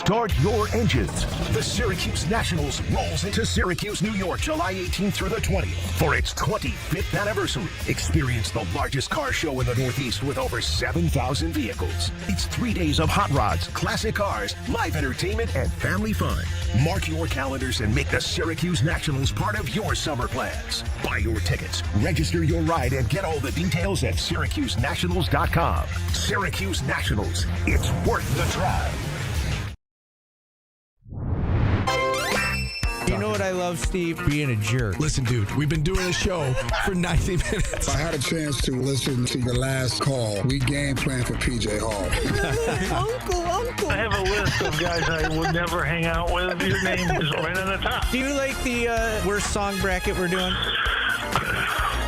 Start your engines. The Syracuse Nationals rolls into Syracuse, New York, July 18th through the 20th for its 25th anniversary. Experience the largest car show in the Northeast with over 7,000 vehicles. It's 3 days of hot rods, classic cars, live entertainment, and family fun. Mark your calendars and make the Syracuse Nationals part of your summer plans. Buy your tickets, register your ride, and get all the details at SyracuseNationals.com. Syracuse Nationals. It's worth the drive. You know what I love, Steve? Being a jerk. Listen, dude, we've been doing a show for 90 minutes. I had a chance to listen to your last call. We game plan for PJ Hall. Uncle. I have a list of guys I would never hang out with. Your name is right on the top. Do you like the worst song bracket we're doing?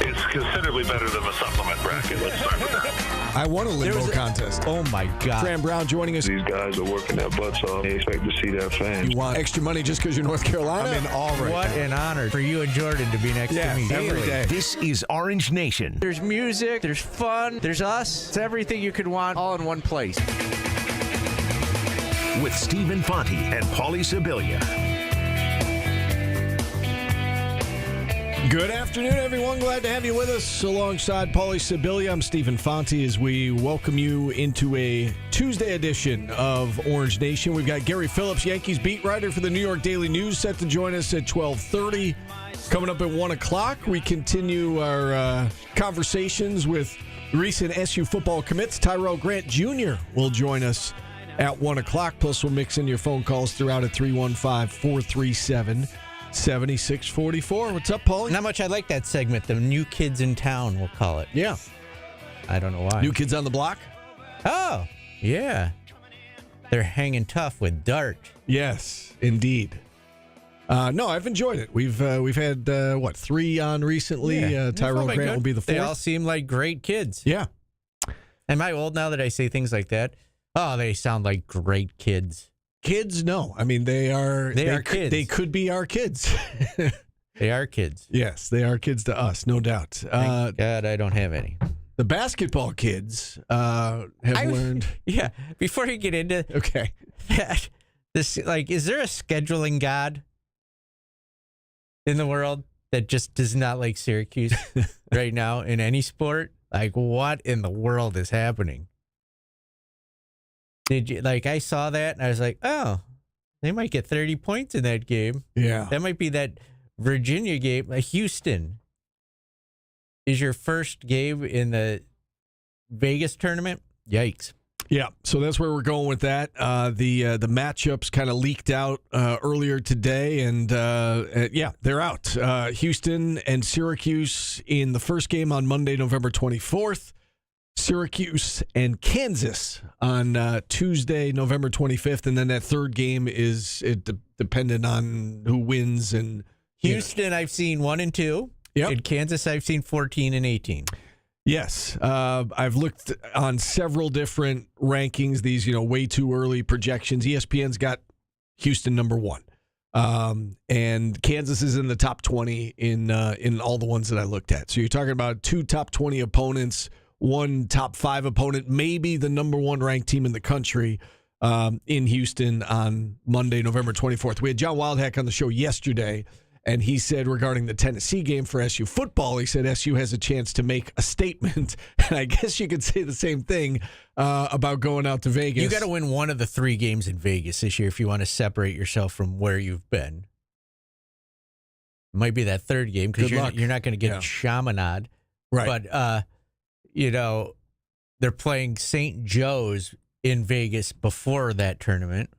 It's considerably better than the supplement bracket. Let's start with that. I won a limbo contest. Oh, my God. Fran Brown joining us. These guys are working their butts off. They expect to see that fan. You want extra money just because you're North Carolina? I'm in all right What an honor for you and Jordan to be next to me. Every day. This is Orange Nation. There's music, there's fun, there's us. It's everything you could want all in one place. With Stephen Fonte and Paulie Sibilia. Good afternoon, everyone. Glad to have you with us. Alongside Paulie Sibilia, I'm Stephen Fonte as we welcome you into a Tuesday edition of Orange Nation. We've got Gary Phillips, Yankees beat writer for the New York Daily News, set to join us at 12:30. Coming up at 1 o'clock, we continue our conversations with recent SU football commits. Tyrell Grant Jr. will join us at 1 o'clock. Plus, we'll mix in your phone calls throughout at 315-437-7644. What's up, Paulie? Not much I like that segment, the New Kids in Town, we'll call it. Yeah. I don't know why. New Kids on the Block? Oh, yeah. They're hanging tough with Dart. Yes, indeed. No, I've enjoyed it. We've had, 3 on recently? Yeah. Tyrell Grant good. will be the 4th. They all seem like great kids. Yeah. Am I old now that I say things like that? Oh, they sound like great kids. Kids, no. I mean, they are kids. They could be our kids. They are kids. Yes, they are kids to us, no doubt. Thank God I don't have any. The basketball kids have learned. Yeah, before you get into Okay. that, is there a scheduling god in the world that just does not like Syracuse right now in any sport? Like, what in the world is happening? I saw that and I was like, oh, they might get 30 points in that game. Yeah. That might be that Virginia game. Houston is your first game in the Vegas tournament. Yikes. Yeah, so that's where we're going with that. The matchups kind of leaked out earlier today, and they're out. Houston and Syracuse in the first game on Monday, November 24th. Syracuse and Kansas on Tuesday, November 25th, and then that third game is dependent on who wins. And Houston, I've seen 1 and 2. Yep. In Kansas, I've seen 14 and 18. Yes, I've looked on several different rankings. These, way too early projections. ESPN's got Houston number 1, and Kansas is in the top 20 in all the ones that I looked at. So you're talking about 2 top 20 opponents, 1 top 5 opponent, maybe the number 1 ranked team in the country in Houston on Monday, November 24th. We had John Wildhack on the show yesterday, and he said regarding the Tennessee game for SU football, he said SU has a chance to make a statement. And I guess you could say the same thing about going out to Vegas. You got to win one of the 3 games in Vegas this year if you want to separate yourself from where you've been. It might be that 3rd game because you're not going to get Chaminade. Right. But, they're playing St. Joe's in Vegas before that tournament.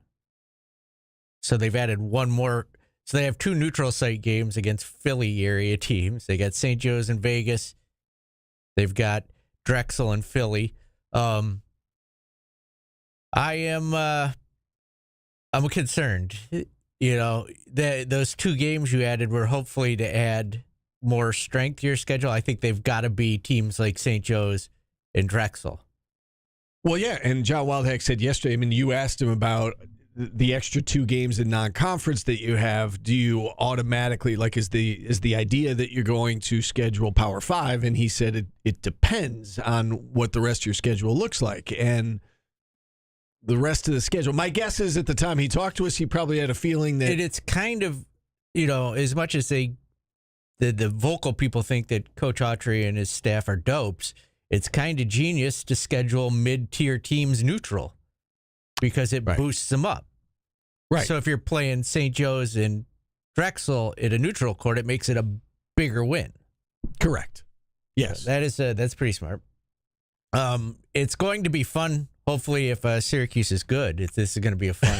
So they've added one more. So they have 2 neutral site games against Philly area teams. They got St. Joe's in Vegas. They've got Drexel in Philly. I'm concerned. Those 2 games you added were hopefully to add more strength to your schedule. I think they've got to be teams like St. Joe's and Drexel. Well, yeah, and John Wildhack said yesterday, you asked him about the extra 2 games in non-conference that you have. Do you automatically, is the idea that you're going to schedule Power 5? And he said it depends on what the rest of your schedule looks like. And the rest of the schedule. My guess is at the time he talked to us, he probably had a feeling that it's kind of, as much as the vocal people think that Coach Autry and his staff are dopes, it's kind of genius to schedule mid-tier teams neutral because it boosts them up. Right. So if you're playing St. Joe's and Drexel at a neutral court, it makes it a bigger win. Correct. Yes. So that's pretty smart. It's going to be fun. Hopefully, if Syracuse is good, this is going to be a fun,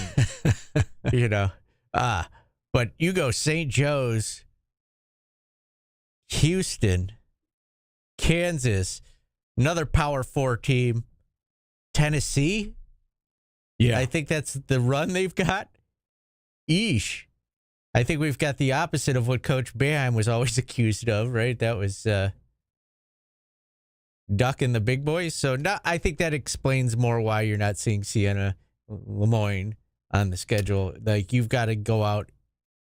but you go St. Joe's, Houston, Kansas, another Power 4 team, Tennessee. Yeah. I think that's the run they've got. Eesh. I think we've got the opposite of what Coach Boeheim was always accused of, right? That was ducking the big boys. So I think that explains more why you're not seeing Siena Lemoyne on the schedule. Like, you've got to go out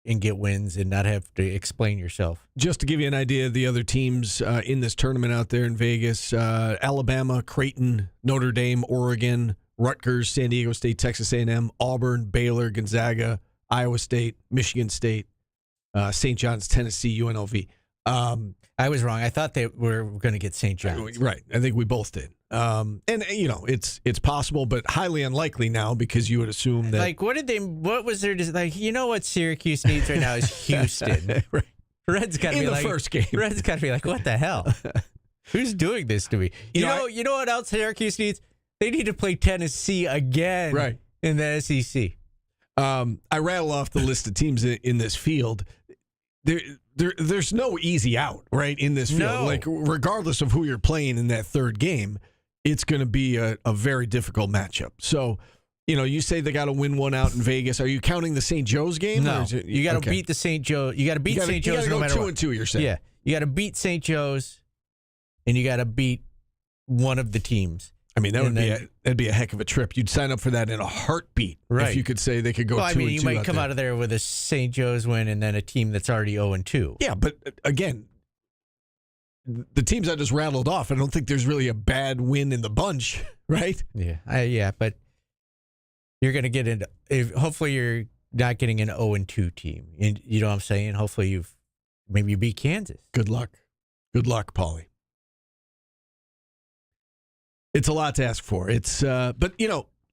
and get wins and not have to explain yourself. Just to give you an idea of the other teams in this tournament out there in Vegas, Alabama, Creighton, Notre Dame, Oregon, Rutgers, San Diego State, Texas A&M, Auburn, Baylor, Gonzaga, Iowa State, Michigan State, St. John's, Tennessee, UNLV. I was wrong. I thought they were going to get St. John's. Right. I think we both did. And it's possible, but highly unlikely now because you would assume that. Like, what was there? What Syracuse needs right now is Houston. Right. Red's got to be in the like, first game. Red's got to be like, what the hell? Who's doing this to me? You know what else Syracuse needs? They need to play Tennessee again. Right. In the SEC. I rattle off the list of teams in this field. There's no easy out, right, in this field. No. Like, regardless of who you're playing in that third game, it's going to be a very difficult matchup. So, you say they got to win one out in Vegas. Are you counting the St. Joe's game? No. Or is it, You got to beat the St. Joe. You got to beat St. Joe's no matter what. 2-2, you're saying. Yeah. You got to beat St. Joe's, and you got to beat one of the teams. I mean, that'd be a heck of a trip. You'd sign up for that in a heartbeat. Right. If you could say they could go 2-2. Well, I mean, you might come there. out of there with a St. Joe's win and then a team that's already 0-2. Yeah, but again, the teams I just rattled off, I don't think there's really a bad win in the bunch, right? Yeah. But you're going to get into. Hopefully, you're not getting an 0-2 team. And you know what I'm saying? Hopefully, maybe you beat Kansas. Good luck, Paulie. It's a lot to ask for. It's but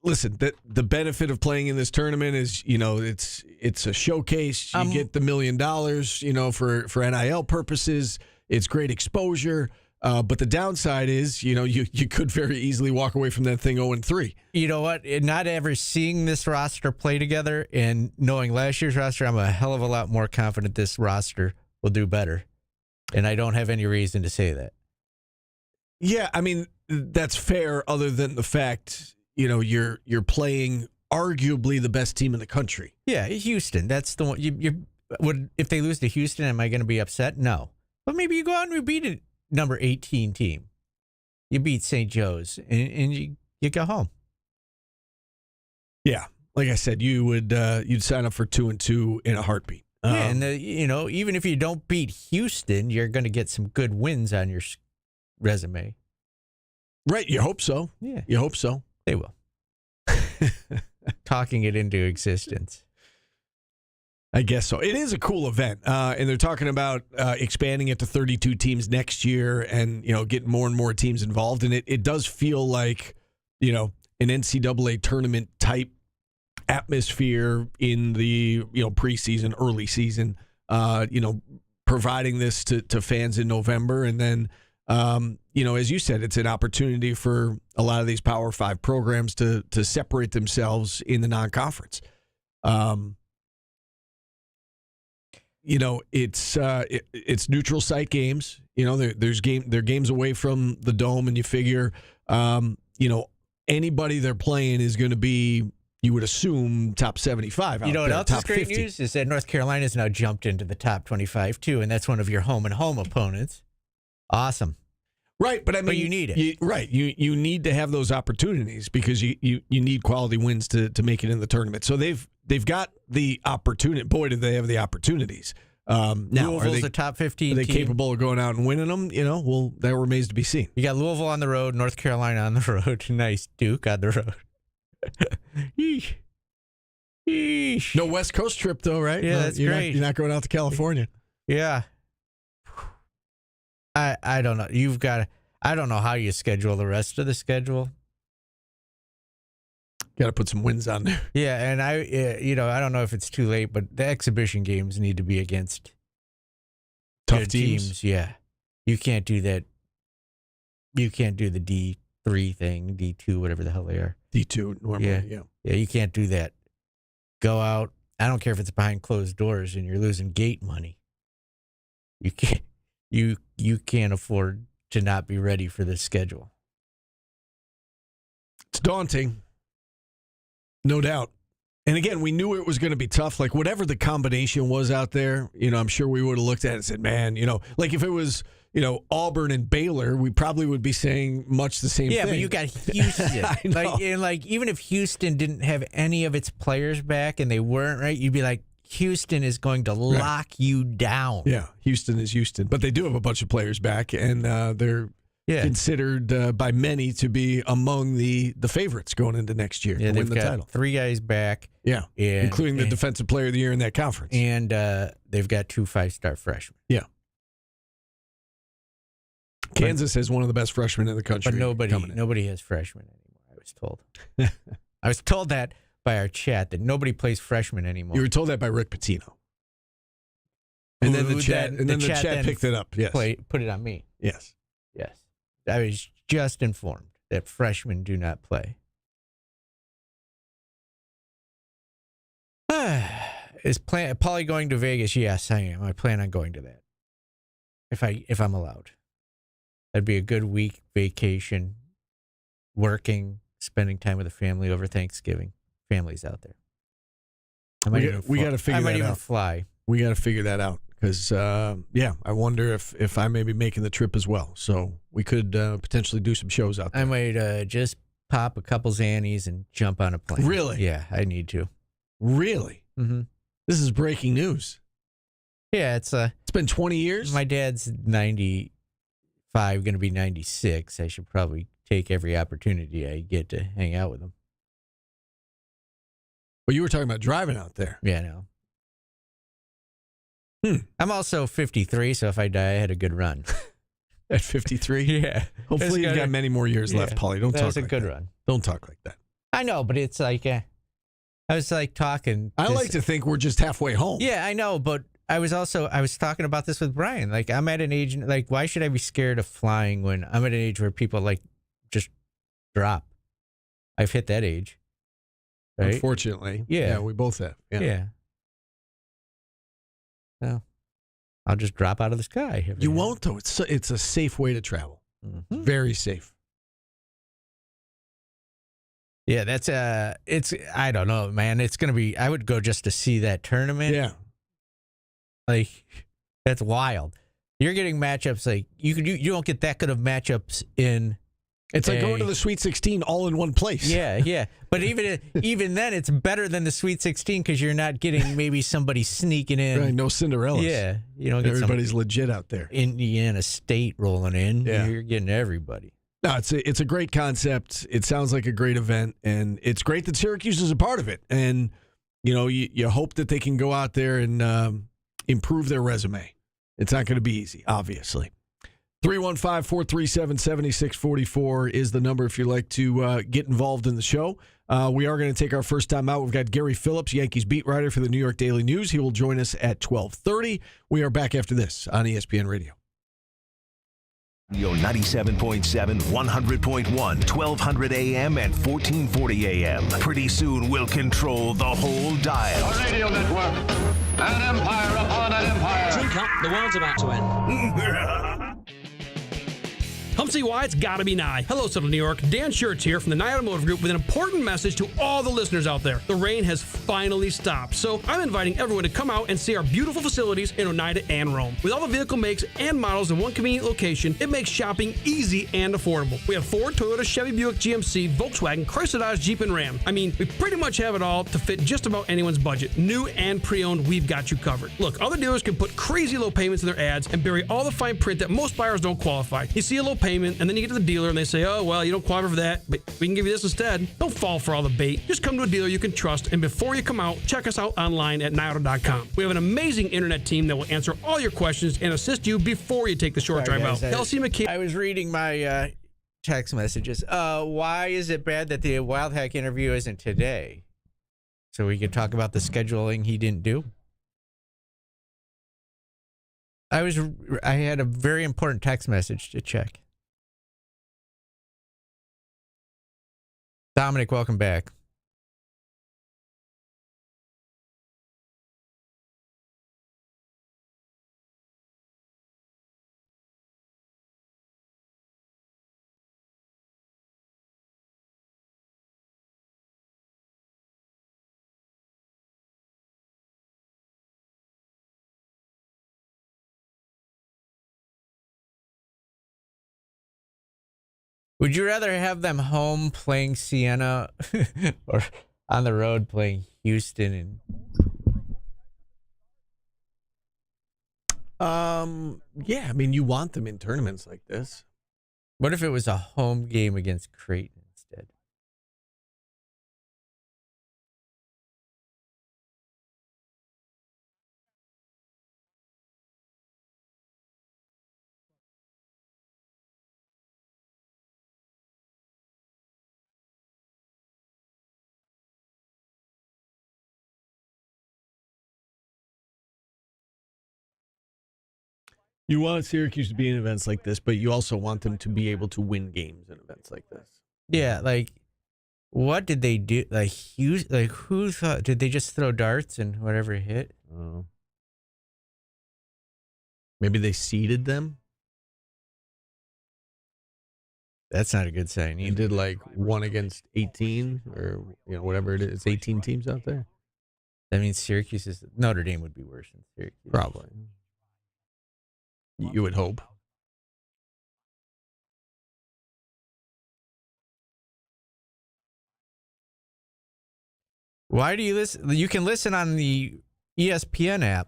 listen, the benefit of playing in this tournament is, it's a showcase. You get the $1 million, for NIL purposes. It's great exposure. But the downside is, you could very easily walk away from that thing 0-3. You know what? Not ever seeing this roster play together and knowing last year's roster, I'm a hell of a lot more confident this roster will do better. And I don't have any reason to say that. Yeah, I mean, that's fair, other than the fact, you're playing arguably the best team in the country. Yeah, Houston. That's the one. If they lose to Houston, am I going to be upset? No. But maybe you go out and you beat a number 18 team. You beat St. Joe's, and you go home. Yeah, like I said, you'd sign up for 2-2 in a heartbeat. Yeah, and even if you don't beat Houston, you're going to get some good wins on your resume. Right, you hope so. Yeah. You hope so. They will. Talking it into existence. I guess so. It is a cool event, and they're talking about expanding it to 32 teams next year and, getting more and more teams involved. And it does feel like, an NCAA tournament type atmosphere in the, preseason, early season, providing this to fans in November. And then, as you said, it's an opportunity for a lot of these Power 5 programs to separate themselves in the non-conference. It's neutral site games. They're games away from the dome, and you figure, anybody they're playing is going to be, you would assume, top 75. You know what else is great 50. news is that North Carolina's now jumped into the top 25 too, and that's one of your home and home opponents. Awesome. Right, but I mean, you need it. You need to have those opportunities because you need quality wins to make it in the tournament. So they've got the opportunity. Boy, do they have the opportunities. Now, Louisville's a top 15 Are they team. capable of going out and winning them? Well, that remains to be seen. You got Louisville on the road, North Carolina on the road. Nice. Duke on the road. Yeesh. Yeesh. No West Coast trip, though, right? Yeah, No, that's you're great. You're not going out to California. Yeah. I don't know. I don't know how you schedule the rest of the schedule. Got to put some wins on there. Yeah, and I don't know if it's too late, but the exhibition games need to be against Tough good teams. Yeah, you can't do that. You can't do the D3 thing, D2, whatever the hell they are. D2 normally, yeah. Yeah, you can't do that. Go out. I don't care if it's behind closed doors and you're losing gate money. You can't. You can't afford to not be ready for this schedule. It's daunting. No doubt. And again, we knew it was going to be tough. Like, whatever the combination was out there, I'm sure we would have looked at it and said, man, like if it was, Auburn and Baylor, we probably would be saying much the same thing. Yeah, but you got Houston. I know. Even if Houston didn't have any of its players back and they weren't right, you'd be like, Houston is going to lock you down. Yeah, Houston is Houston. But they do have a bunch of players back, and they're considered by many to be among the favorites going into next year to win the title. 3 guys back. Yeah, including the Defensive Player of the Year in that conference. And they've got 2 5-star freshmen. Yeah. Kansas has one of the best freshmen in the country. But nobody has freshmen anymore, I was told. I was told that by our chat, that nobody plays freshmen anymore. You were told that by Rick Pitino. And then the chat picked it up. Yes. Put it on me. Yes. Yes. I was just informed that freshmen do not play. Is Paulie going to Vegas? Yes, I am. I plan on going to that. If I'm allowed. That'd be a good week vacation, working, spending time with the family over Thanksgiving. Families out there. We got to figure that out. I might even fly. We got to figure that out because, I wonder if I may be making the trip as well. So we could potentially do some shows out there. I might just pop a couple Xannies and jump on a plane. Really? Yeah, I need to. Really? Mm-hmm. This is breaking news. Yeah, it's been 20 years. My dad's 95, going to be 96. I should probably take every opportunity I get to hang out with him. Well, you were talking about driving out there. Yeah, no. I'm also 53, so if I die, I had a good run. At 53? Yeah. Hopefully you've got many more years left, Paulie. Don't talk like that. That was a good run. Don't talk like that. I know, but it's like, I was like talking. I like to think we're just halfway home. Yeah, I know, but I was talking about this with Brian. Like, I'm at an age, like, why should I be scared of flying when I'm at an age where people, like, just drop? I've hit that age. Right? Unfortunately. Yeah. We both have. Yeah. So I'll just drop out of the sky. You won't, though. It's a safe way to travel. Mm-hmm. Very safe. Yeah, that's I don't know, man. It's going to be, I would go just to see that tournament. Yeah. Like, that's wild. You're getting matchups like you don't get that good of matchups in. It's like going to the Sweet 16 all in one place. Yeah. But even then, it's better than the Sweet 16 because you're not getting maybe somebody sneaking in. Right, no Cinderellas. Yeah, you don't get everybody's legit out there. Indiana State rolling in. Yeah. You're getting everybody. No, it's a great concept. It sounds like a great event, and it's great that Syracuse is a part of it. And you hope that they can go out there and improve their resume. It's not going to be easy, obviously. 315-437-7644 is the number if you'd like to get involved in the show. We are going to take our first time out. We've got Gary Phillips, Yankees beat writer for the New York Daily News. He will join us at 12:30. We are back after this on ESPN Radio. 97.7, 100.1, 1200 AM, and 1440 AM. Pretty soon we'll control the whole dial. A radio network, an empire upon an empire. Drink up, the world's about to end. Come see why it's gotta be Nye. Hello, Central New York. Dan Schertz here from the Nye Automotive Group with an important message to all the listeners out there. The rain has finally stopped, so I'm inviting everyone to come out and see our beautiful facilities in Oneida and Rome. With all the vehicle makes and models in one convenient location, it makes shopping easy and affordable. We have Ford, Toyota, Chevy, Buick, GMC, Volkswagen, Chrysler, Dodge, Jeep, and Ram. I mean, we pretty much have it all to fit just about anyone's budget. New and pre-owned, we've got you covered. Look, other dealers can put crazy low payments in their ads and bury all the fine print that most buyers don't qualify. You see a low payment payment, and then you get to the dealer and they say, oh, well, you don't qualify for that, but we can give you this instead. Don't fall for all the bait. Just come to a dealer you can trust, and before you come out, check us out online at Nioto.com. We have an amazing internet team that will answer all your questions and assist you before you take the short drive out. Kelsey McKee. I was reading my text messages. Why is it bad that the Wild Hack interview isn't today? So we could talk about the scheduling he didn't do. I had a very important text message to check. Dominic, welcome back. Would you rather have them home playing Siena or on the road playing Houston? Yeah, I mean, you want them in tournaments like this. What if it was a home game against Creighton instead? You want Syracuse to be in events like this, but you also want them to be able to win games in events like this. Yeah, like, what did they do? Like, who thought? Did they just throw darts and whatever hit? Oh. Maybe they seeded them. That's not a good sign. You did like 1 against 18 or whatever it is. It's 18 teams out there. That means Syracuse is Notre Dame would be worse than Syracuse. Probably. You would hope. Why do you listen? You can listen on the ESPN app,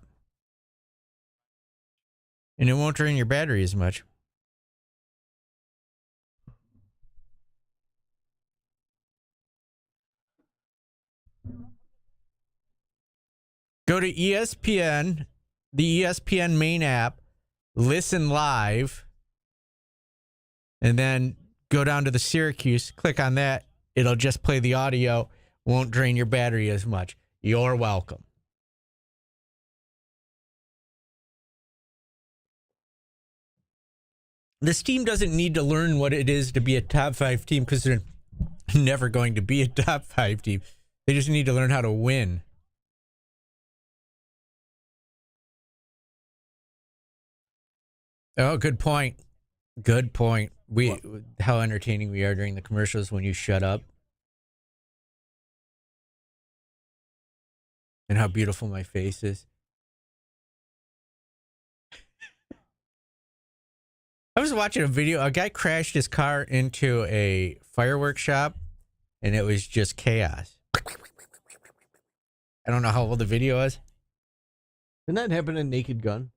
and it won't drain your battery as much. Go to ESPN, the ESPN main app, listen live, and then go down to the Syracuse, click on that. It'll just play the audio, won't drain your battery as much. You're welcome. This team doesn't need to learn what it is to be a top 5 team because they're never going to be a top 5 team. They just need to learn how to win. Oh, good point. Good point. How entertaining we are during the commercials when you shut up. And how beautiful my face is. I was watching a video. A guy crashed his car into a fireworks shop, and it was just chaos. I don't know how old the video is. Didn't that happen in Naked Gun?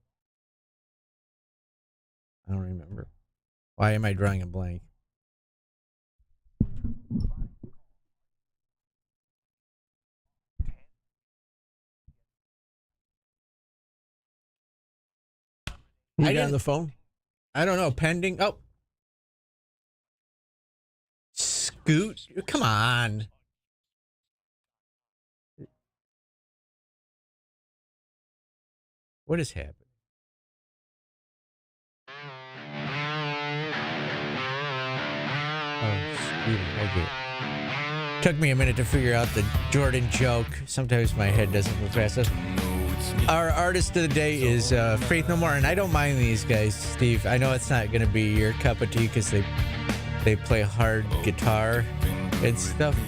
I don't remember. Why am I drawing a blank? You got on the phone? I don't know. Pending. Oh. Scoot. Come on. What is happening? Oh, Scoot. I get it. Took me a minute to figure out the Jordan joke. Sometimes my head doesn't move fast enough. Our artist of the day is Faith No More, and I don't mind these guys, Steve. I know it's not going to be your cup of tea because they play hard guitar and stuff.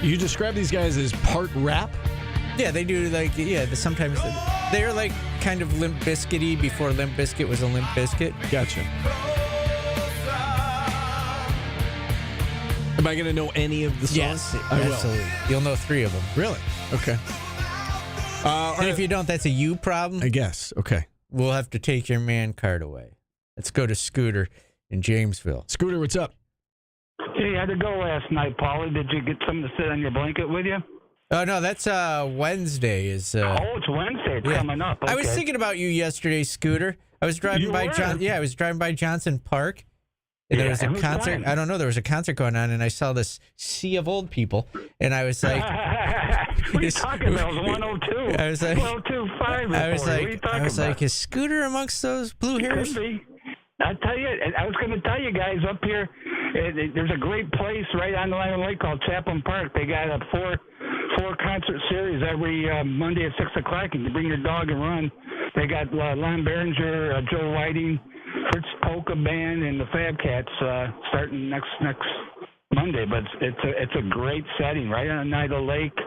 You describe these guys as part rap? Yeah, they do sometimes they're like kind of Limp Bizkit-y before Limp Bizkit was a Limp Bizkit. Gotcha. Am I going to know any of the songs? Yes, I will. absolutely. You'll know 3 of them. Really? Okay. And if you don't, that's a you problem. I guess. Okay. we'll have to take your man card away. Let's go to Scooter in Jamesville. Scooter, what's up? Hey, how'd it go last night, Paulie? Did you get something to sit on your blanket with you? Oh no, that's Wednesday. It's Wednesday. It's coming up. Okay. I was thinking about you yesterday, Scooter. I was driving by I was driving by Johnson Park, and there was a concert. Going? I don't know. There was a concert going on, and I saw this sea of old people, and I was like, "What are you talking about? It was 102. I was like, 102.5. I was like, is Scooter amongst those blue hairs? Could be. I tell you, I was going to tell you guys up here. There's a great place right on the line of the lake called Chaplin Park. They got a four concert series every Monday at 6 o'clock. You can bring your dog and run. They got Lon Behringer, Joe Whiting, Fritz Polka Band, and the Fab Cats starting next Monday. But it's a great setting right on the night of the lake.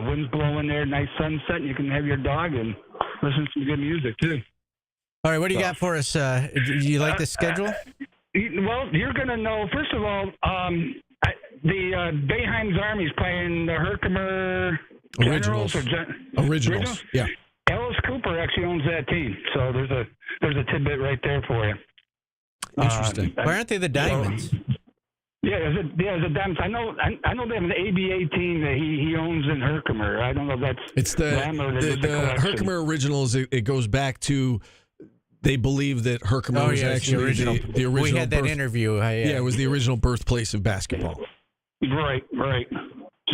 Wind's blowing there, nice sunset. And you can have your dog and listen to some good music too. All right, what do you got for us? Do you like the schedule? Well, you're going to know. First of all, the Bayheim's Army's playing the Herkimer Originals. Originals. Yeah. Alice Cooper actually owns that team, so there's a tidbit right there for you. Interesting. Why aren't they the Diamonds? There's a Diamonds. I know they have an ABA team that he owns in Herkimer. I don't know if that's them or the Herkimer Originals. It goes back to. They believe that Herkimer was actually the original. We had that interview. It was the original birthplace of basketball. Right.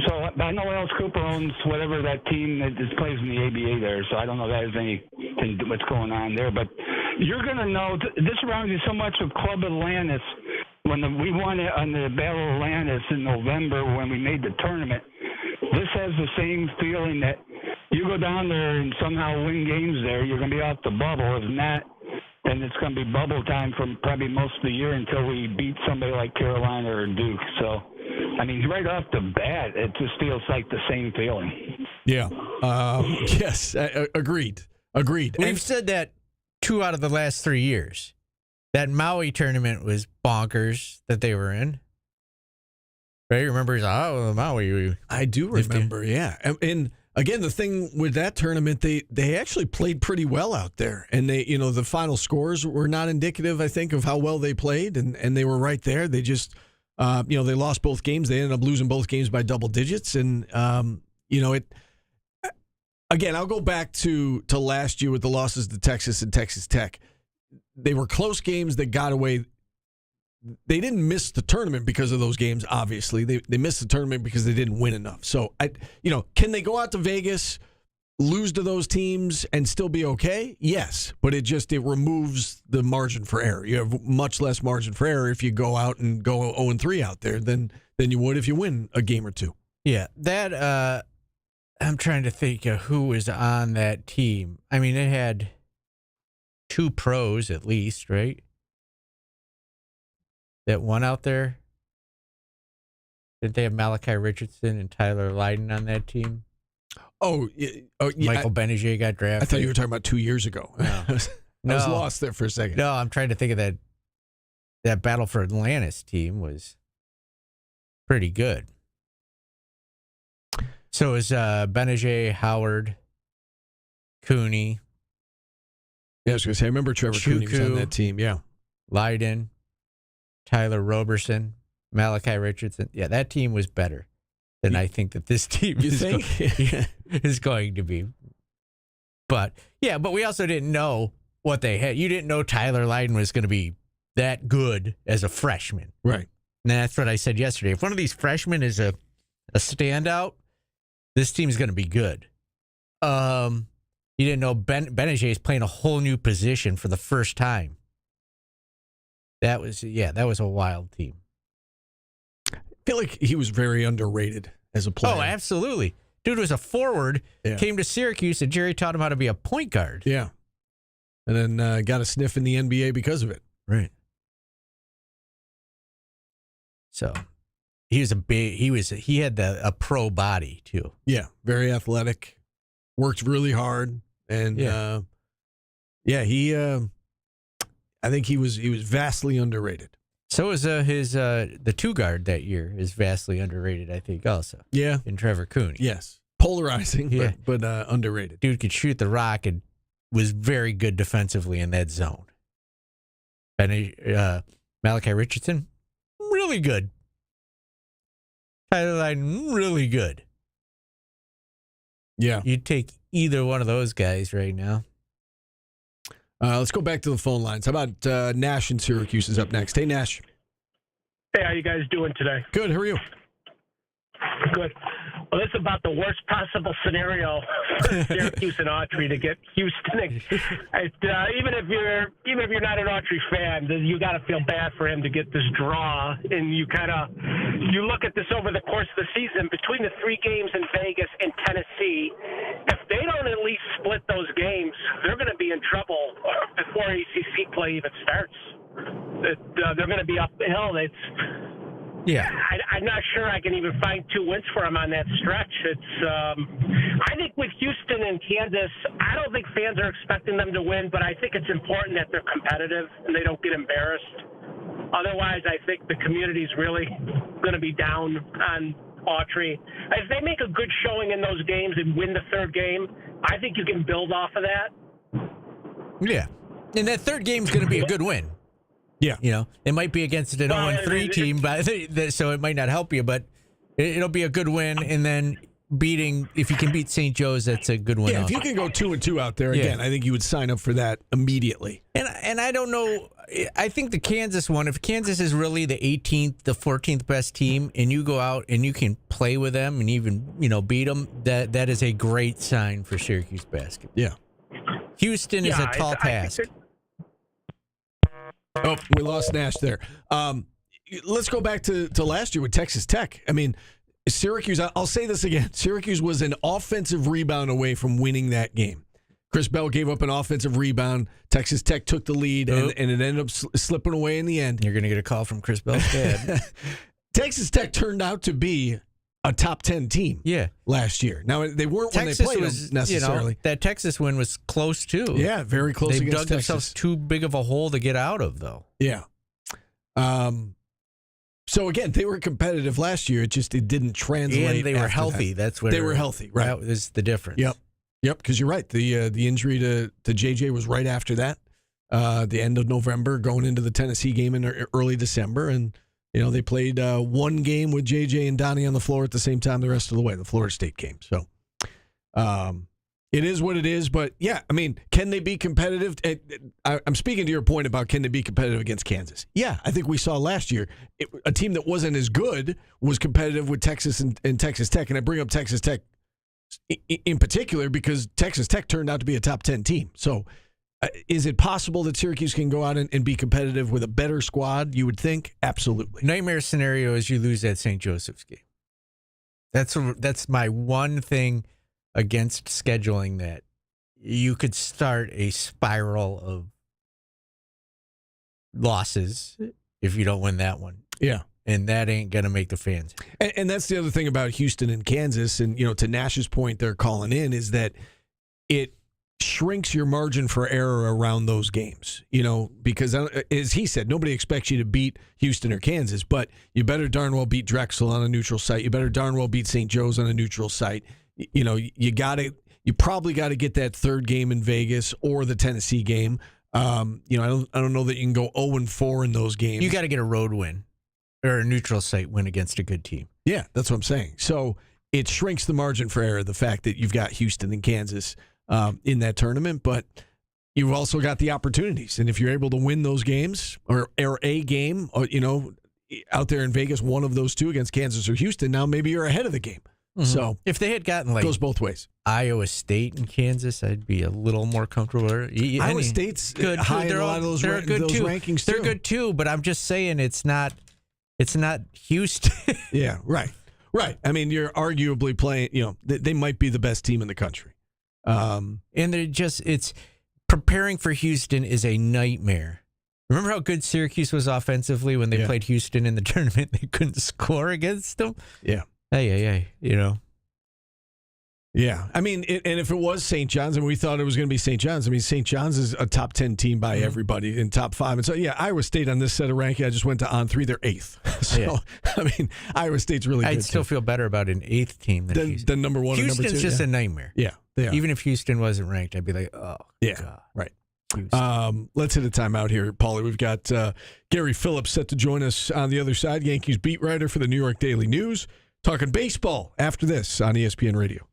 So I know Alice Cooper owns whatever that team that plays in the ABA there, so I don't know if that has anything what's going on there. But you're going to know, this reminds me so much of Club Atlantis. When we won it on the Battle of Atlantis in November when we made the tournament, this has the same feeling that you go down there and somehow win games there, you're going to be off the bubble. If not, then it's going to be bubble time for probably most of the year until we beat somebody like Carolina or Duke. So, I mean, right off the bat, it just feels like the same feeling. Yeah. Yes. Agreed. We've said that 2 out of the last 3 years. That Maui tournament was bonkers that they were in. Right? Remember, Maui. I do remember, yeah. And again, the thing with that tournament, they actually played pretty well out there. And the final scores were not indicative, I think, of how well they played. And they were right there. They just, they lost both games. They ended up losing both games by double digits. And, again, I'll go back to last year with the losses to Texas and Texas Tech. They were close games that got away. They didn't miss the tournament because of those games, obviously. They missed the tournament because they didn't win enough. So, can they go out to Vegas, lose to those teams, and still be okay? Yes, but it removes the margin for error. You have much less margin for error if you go out and go 0-3 out there than you would if you win a game or two. Yeah, that I'm trying to think of who was on that team. I mean, it had 2 pros at least, right? That one out there? Didn't they have Malachi Richardson and Tyler Lydon on that team? Oh, yeah. Michael Benajay got drafted. I thought you were talking about 2 years ago. No. I was lost there for a second. No, I'm trying to think of that Battle for Atlantis team was pretty good. So it was Benajay, Howard, Cooney. Yeah, I was going to say, I remember Trevor Cooney was on that team, yeah. Lydon, Tyler Roberson, Malachi Richardson. Yeah, that team was better than I think that this team is going to be. But we also didn't know what they had. You didn't know Tyler Lydon was going to be that good as a freshman. Right. And that's what I said yesterday. If one of these freshmen is a standout, this team's going to be good. You didn't know Benajay is playing a whole new position for the first time. That was a wild team. I feel like he was very underrated as a player. Oh, absolutely. Dude was a forward, came to Syracuse, and Jerry taught him how to be a point guard. Yeah. And then got a sniff in the NBA because of it. Right. So he had a pro body too. Yeah, very athletic. Worked really hard. And I think he was vastly underrated. So is the 2 guard that year is vastly underrated, I think, also. Yeah. In Trevor Cooney. Yes. Polarizing, but underrated. Dude could shoot the rock and was very good defensively in that zone. Malachi Richardson, really good. Tyler Lydon, really good. Yeah. You'd take either one of those guys right now. Let's go back to the phone lines. How about Nash in Syracuse is up next? Hey, Nash. Hey, how you guys doing today? Good. How are you? Good. Well, this is about the worst possible scenario for Syracuse and Autry to get Houston. Even if you're not an Autry fan, you got to feel bad for him to get this draw. And you look at this over the course of the season between the 3 games in Vegas and Tennessee. If they don't at least split those games, they're going to be in trouble before ACC play even starts. They're going to be uphill. Yeah, I'm not sure I can even find 2 wins for them on that stretch. I think with Houston and Kansas, I don't think fans are expecting them to win, but I think it's important that they're competitive and they don't get embarrassed. Otherwise, I think the community's really going to be down on Autry. If they make a good showing in those games and win the 3rd game, I think you can build off of that. Yeah, and that 3rd game's going to be a good win. Yeah. You know, it might be against an 0-3 team, but so it might not help you, but it'll be a good win. And then if you can beat St. Joe's, that's a good win. Yeah, if you can go 2-2 out there again, I think you would sign up for that immediately. And I don't know. I think the Kansas one, if Kansas is really the 18th, the 14th best team, and you go out and you can play with them and even, beat them, that is a great sign for Syracuse basketball. Yeah. Houston is a tall task. Oh, we lost Nash there. Let's go back to last year with Texas Tech. I mean, Syracuse, I'll say this again. Syracuse was an offensive rebound away from winning that game. Chris Bell gave up an offensive rebound. Texas Tech took the lead, and it ended up slipping away in the end. You're going to get a call from Chris Bell's dad. Texas Tech turned out to be a top 10 team last year. Now, they weren't Texas when they played them necessarily. That Texas win was close, too. Yeah, very close they against dug Texas. themselves too big of a hole to get out of, though. Yeah. So, again, they were competitive last year. It didn't translate. And they were healthy. That's what they were healthy, right? That is the difference. Yep, because you're right. The injury to JJ was right after that, the end of November, going into the Tennessee game in early December. And, they played 1 game with JJ and Donnie on the floor at the same time the rest of the way, the Florida State game. So it is what it is. But, yeah, I mean, can they be competitive? I'm speaking to your point about can they be competitive against Kansas. Yeah, I think we saw last year a team that wasn't as good was competitive with Texas and Texas Tech. And I bring up Texas Tech in particular because Texas Tech turned out to be a top 10 team. So is it possible that Syracuse can go out and be competitive with a better squad? You would think. Absolutely. Nightmare scenario is you lose that St. Joseph's game. That's my one thing against scheduling, that you could start a spiral of losses if you don't win that one. Yeah. And that ain't going to make the fans. And that's the other thing about Houston and Kansas. And, to Nash's point, they're calling in is that it shrinks your margin for error around those games, because as he said, nobody expects you to beat Houston or Kansas, but you better darn well beat Drexel on a neutral site. You better darn well beat St. Joe's on a neutral site. You probably got to get that 3rd game in Vegas or the Tennessee game. I don't know that you can go 0-4 in those games. You got to get a road win or a neutral site win against a good team. Yeah, that's what I'm saying. So it shrinks the margin for error, the fact that you've got Houston and Kansas in that tournament, but you've also got the opportunities. And if you're able to win those games or a game, or, out there in Vegas, one of those 2 against Kansas or Houston, now maybe you're ahead of the game. Mm-hmm. So if they had gotten it goes both ways. Iowa State and Kansas, I'd be a little more comfortable. Iowa State's good. High in a lot of those rankings too. They're good too, but I'm just saying it's not Houston. Yeah, right. I mean, you're arguably playing, they might be the best team in the country. And it's preparing for Houston is a nightmare. Remember how good Syracuse was offensively when they played Houston in the tournament? They couldn't score against them. Yeah. Hey. Yeah. I mean, and if it was St. John's, and we thought it was going to be St. John's, I mean, St. John's is a top 10 team by everybody in top 5. And so, yeah, Iowa State on this set of ranking, I just went to On3, they're 8th. So, I mean, Iowa State's really good. I'd still feel better about an 8th team than Houston. Than number 1 or number 2. Houston's just a nightmare. Yeah. They are. Even if Houston wasn't ranked, I'd be like, oh, God. Right. Let's hit a timeout here, Paulie. We've got Gary Phillips set to join us on the other side, Yankees beat writer for the New York Daily News, talking baseball after this on ESPN Radio.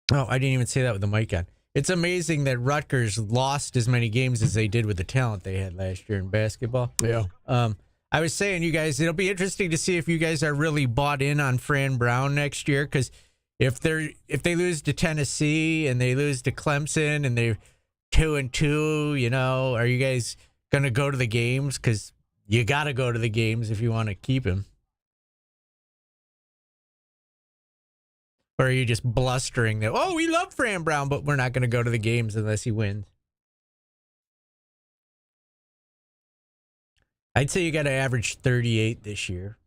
Oh, I didn't even say that with the mic on. It's amazing that Rutgers lost as many games as they did with the talent they had last year in basketball. Yeah. I was saying, you guys, it'll be interesting to see if you guys are really bought in on Fran Brown next year, because if they lose to Tennessee and they lose to Clemson and they're 2-2, you know, are you guys going to go to the games? Because you got to go to the games if you want to keep him. Or are you just blustering that, oh, we love Fran Brown, but we're not going to go to the games unless he wins? I'd say you got to average 38 this year.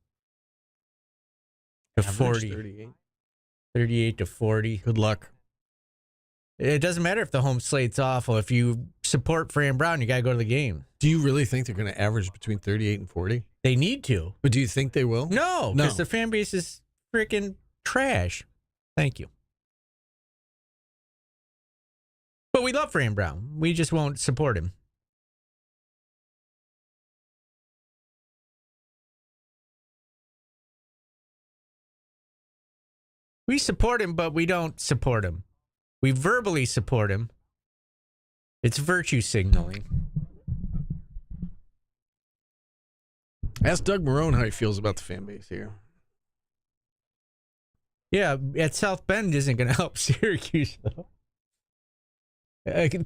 To 40. 38 to 40. Good luck. It doesn't matter if the home slate's awful. If you support Fran Brown, you got to go to the game. Do you really think they're going to average between 38 and 40? They need to. But do you think they will? No, because the fan base is freaking trash. Thank you. But we love Fran Brown. We just won't support him. We support him, but we don't support him. We verbally support him. It's virtue signaling. Ask Doug Marone how he feels about the fan base here. Yeah, at South Bend isn't going to help Syracuse, though.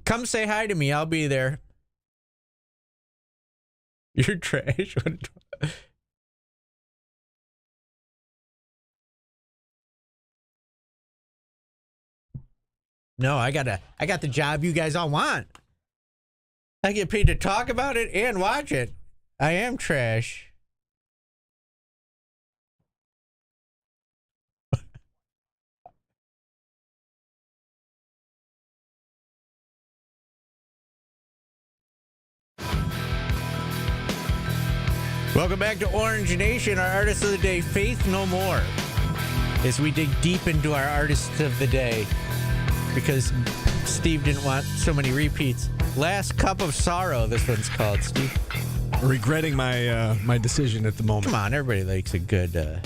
Come say hi to me. I'll be there. You're trash. No, I got the job you guys all want. I get paid to talk about it and watch it. I am trash. Welcome back to Orange Nation. Our artist of the day, Faith No More, as we dig deep into our artist of the day, because Steve didn't want so many repeats. Last Cup of Sorrow, this one's called, Steve. Regretting my my decision at the moment. Come on, everybody likes a good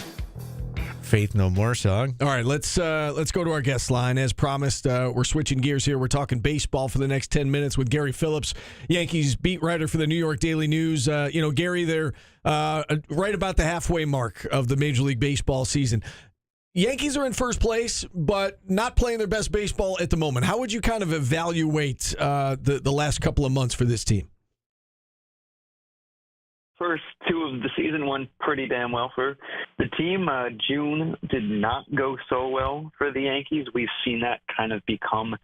Faith No More song. All right, let's go to our guest line. As promised, we're switching gears here. We're talking baseball for the next 10 minutes with Gary Phillips, Yankees beat writer for the New York Daily News. Gary, they're right about the halfway mark of the Major League Baseball season. Yankees are in first place, but not playing their best baseball at the moment. How would you kind of evaluate the last couple of months for this team? First two of the season went pretty damn well for the team. June did not go so well for the Yankees. We've seen that kind of become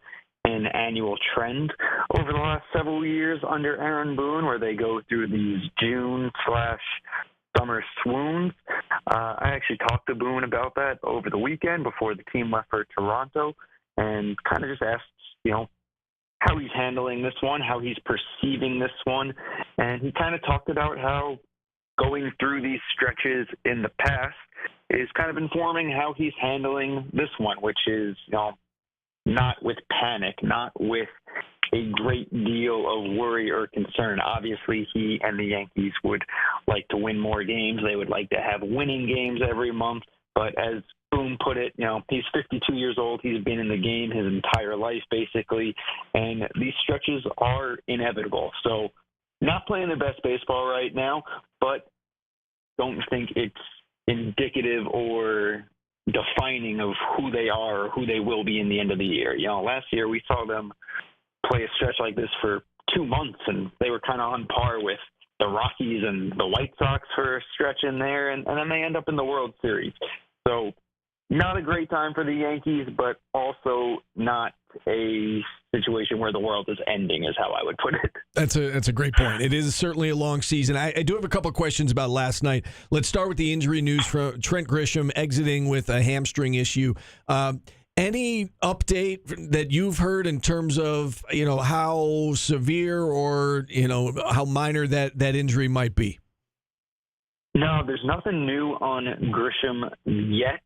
an annual trend over the last several years under Aaron Boone, where they go through these June/summer swoons. I actually talked to Boone about that over the weekend before the team left for Toronto, and kind of just asked, how he's handling this one, how he's perceiving this one. And he kind of talked about how going through these stretches in the past is kind of informing how he's handling this one, which is, not with panic, not with a great deal of worry or concern. Obviously, he and the Yankees would like to win more games. They would like to have winning games every month. But as Boone put it, he's 52 years old. He's been in the game his entire life, basically. And these stretches are inevitable. So not playing their best baseball right now, but don't think it's indicative or defining of who they are or who they will be in the end of the year. Last year we saw them play a stretch like this for 2 months, and they were kind of on par with the Rockies and the White Sox for a stretch in there, and then they end up in the World Series. So not a great time for the Yankees, but also not a situation where the world is ending, is how I would put it. That's a great point. It is certainly a long season. I do have a couple of questions about last night. Let's start with the injury news from Trent Grisham exiting with a hamstring issue. Any update that you've heard in terms of, how severe or, how minor that injury might be? No, there's nothing new on Grisham yet.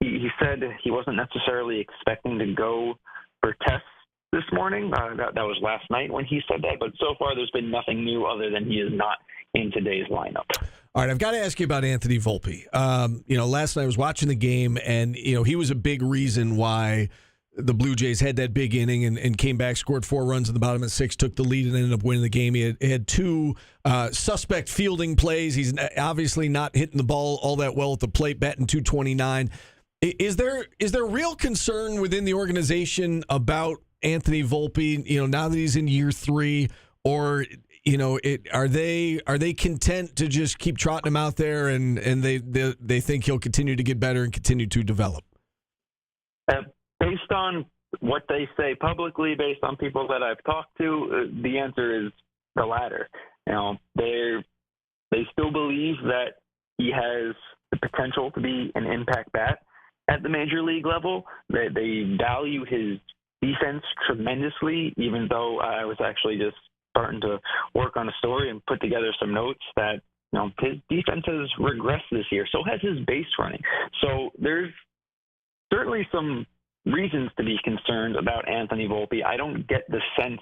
He said he wasn't necessarily expecting to go for tests this morning. That was last night when he said that. But so far, there's been nothing new other than he is not in today's lineup. All right, I've got to ask you about Anthony Volpe. Last night I was watching the game, and he was a big reason why the Blue Jays had that big inning and came back, scored 4 runs in the bottom of 6, took the lead, and ended up winning the game. He had 2 suspect fielding plays. He's obviously not hitting the ball all that well at the plate, batting .229. Is there real concern within the organization about Anthony Volpe? Now that he's in year 3, or are they content to just keep trotting him out there and they think he'll continue to get better and continue to develop? Based on what they say publicly, based on people that I've talked to, the answer is the latter. They still believe that he has the potential to be an impact bat at the major league level. They value his defense tremendously, even though I was actually just starting to work on a story and put together some notes that his defense has regressed this year. So has his base running. So there's certainly some reasons to be concerned about Anthony Volpe. I don't get the sense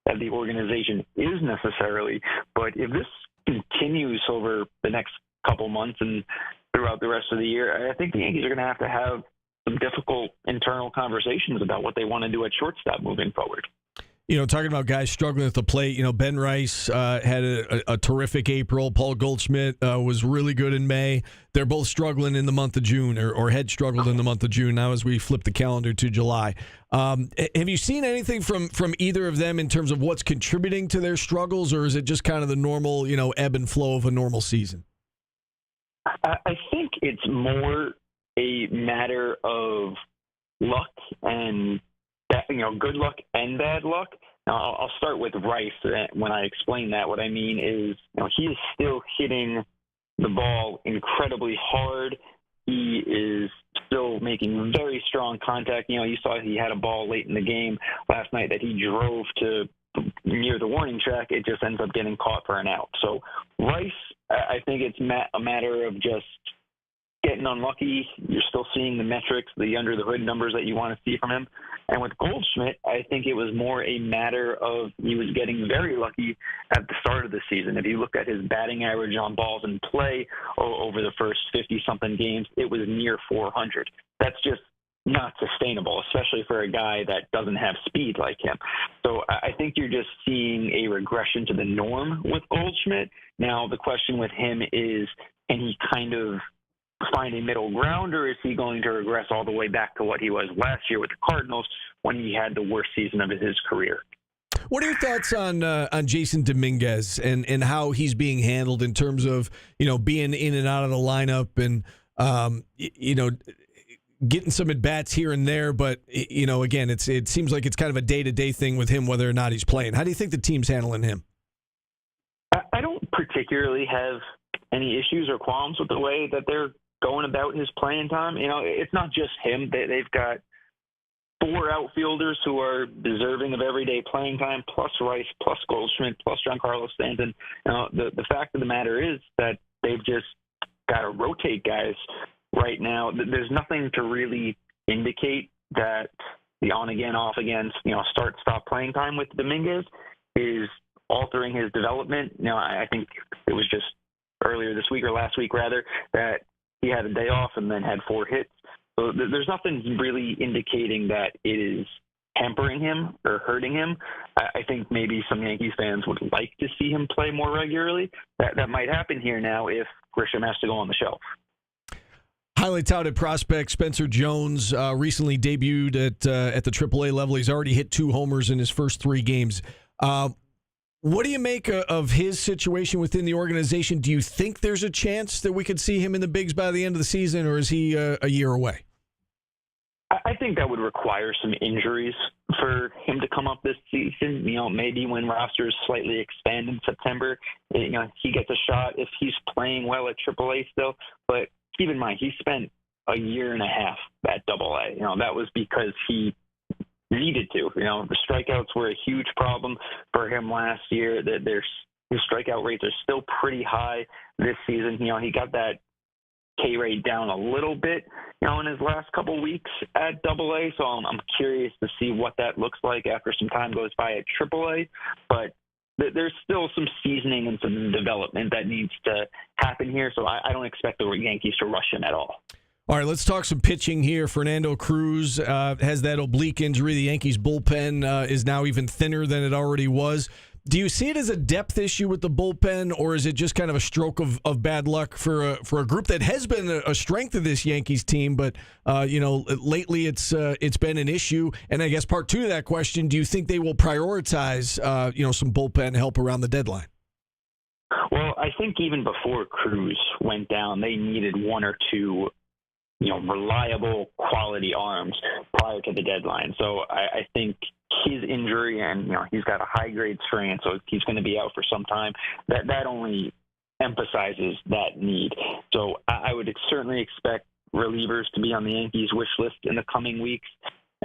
that the organization is necessarily, but if this continues over the next couple months and throughout the rest of the year, I think the Yankees are going to have some difficult internal conversations about what they want to do at shortstop moving forward. Talking about guys struggling at the plate, Ben Rice had a terrific April. Paul Goldschmidt was really good in May. They're both struggling in the month of June, or had struggled in the month of June now as we flip the calendar to July. Have you seen anything from either of them in terms of what's contributing to their struggles, or is it just kind of the normal, ebb and flow of a normal season? I think it's more a matter of luck and good luck and bad luck. Now, I'll start with Rice. When I explain that, what I mean is, he is still hitting the ball incredibly hard. He is still making very strong contact. You saw he had a ball late in the game last night that he drove to near the warning track. It just ends up getting caught for an out. So Rice, I think it's a matter of just getting unlucky. You're still seeing the metrics, the under the hood numbers that you want to see from him. And with Goldschmidt, I think it was more a matter of he was getting very lucky at the start of the season. If you look at his batting average on balls in play over the first 50-something games, it was near 400. That's just not sustainable, especially for a guy that doesn't have speed like him. So I think you're just seeing a regression to the norm with Goldschmidt. Now, the question with him is, can he kind of find a middle ground, or is he going to regress all the way back to what he was last year with the Cardinals when he had the worst season of his career? What are your thoughts on Jason Dominguez and how he's being handled in terms of being in and out of the lineup and getting some at bats here and there, but again, it seems like it's kind of a day-to-day thing with him whether or not he's playing. How do you think the team's handling him? I don't particularly have any issues or qualms with the way that they're going about his playing time. It's not just him. They've got 4 outfielders who are deserving of everyday playing time, plus Rice, plus Goldschmidt, plus Giancarlo Stanton. The fact of the matter is that they've just got to rotate guys right now. There's nothing to really indicate that the on-again, off-again, start-stop playing time with Dominguez is altering his development. I think it was just earlier this week, or last week rather, that he had a day off and then had 4 hits. So there's nothing really indicating that it is hampering him or hurting him. I think maybe some Yankees fans would like to see him play more regularly. That might happen here now if Grisham has to go on the shelf. Highly touted prospect Spencer Jones recently debuted at the AAA level. He's already hit 2 homers in his first 3 games. What do you make of his situation within the organization? Do you think there's a chance that we could see him in the bigs by the end of the season, or is he a year away? I think that would require some injuries for him to come up this season. Maybe when rosters slightly expand in September, he gets a shot if he's playing well at AAA still. But keep in mind, he spent a year and a half at AA. That was because he needed to. The strikeouts were a huge problem for him last year. His strikeout rates are still pretty high this season. He got that K rate down a little bit, in his last couple weeks at AA. So I'm curious to see what that looks like after some time goes by at AAA. But there's still some seasoning and some development that needs to happen here. So I don't expect the Yankees to rush him at all. All right, let's talk some pitching here. Fernando Cruz has that oblique injury. The Yankees' bullpen is now even thinner than it already was. Do you see it as a depth issue with the bullpen, or is it just kind of a stroke of bad luck for a group that has been a strength of this Yankees team, but lately it's been an issue? And I guess part 2 of that question: do you think they will prioritize some bullpen help around the deadline? Well, I think even before Cruz went down, they needed 1 or 2 reliable quality arms prior to the deadline. So I think his injury, and he's got a high grade strain, so he's going to be out for some time. That only emphasizes that need. So I would certainly expect relievers to be on the Yankees wish list in the coming weeks.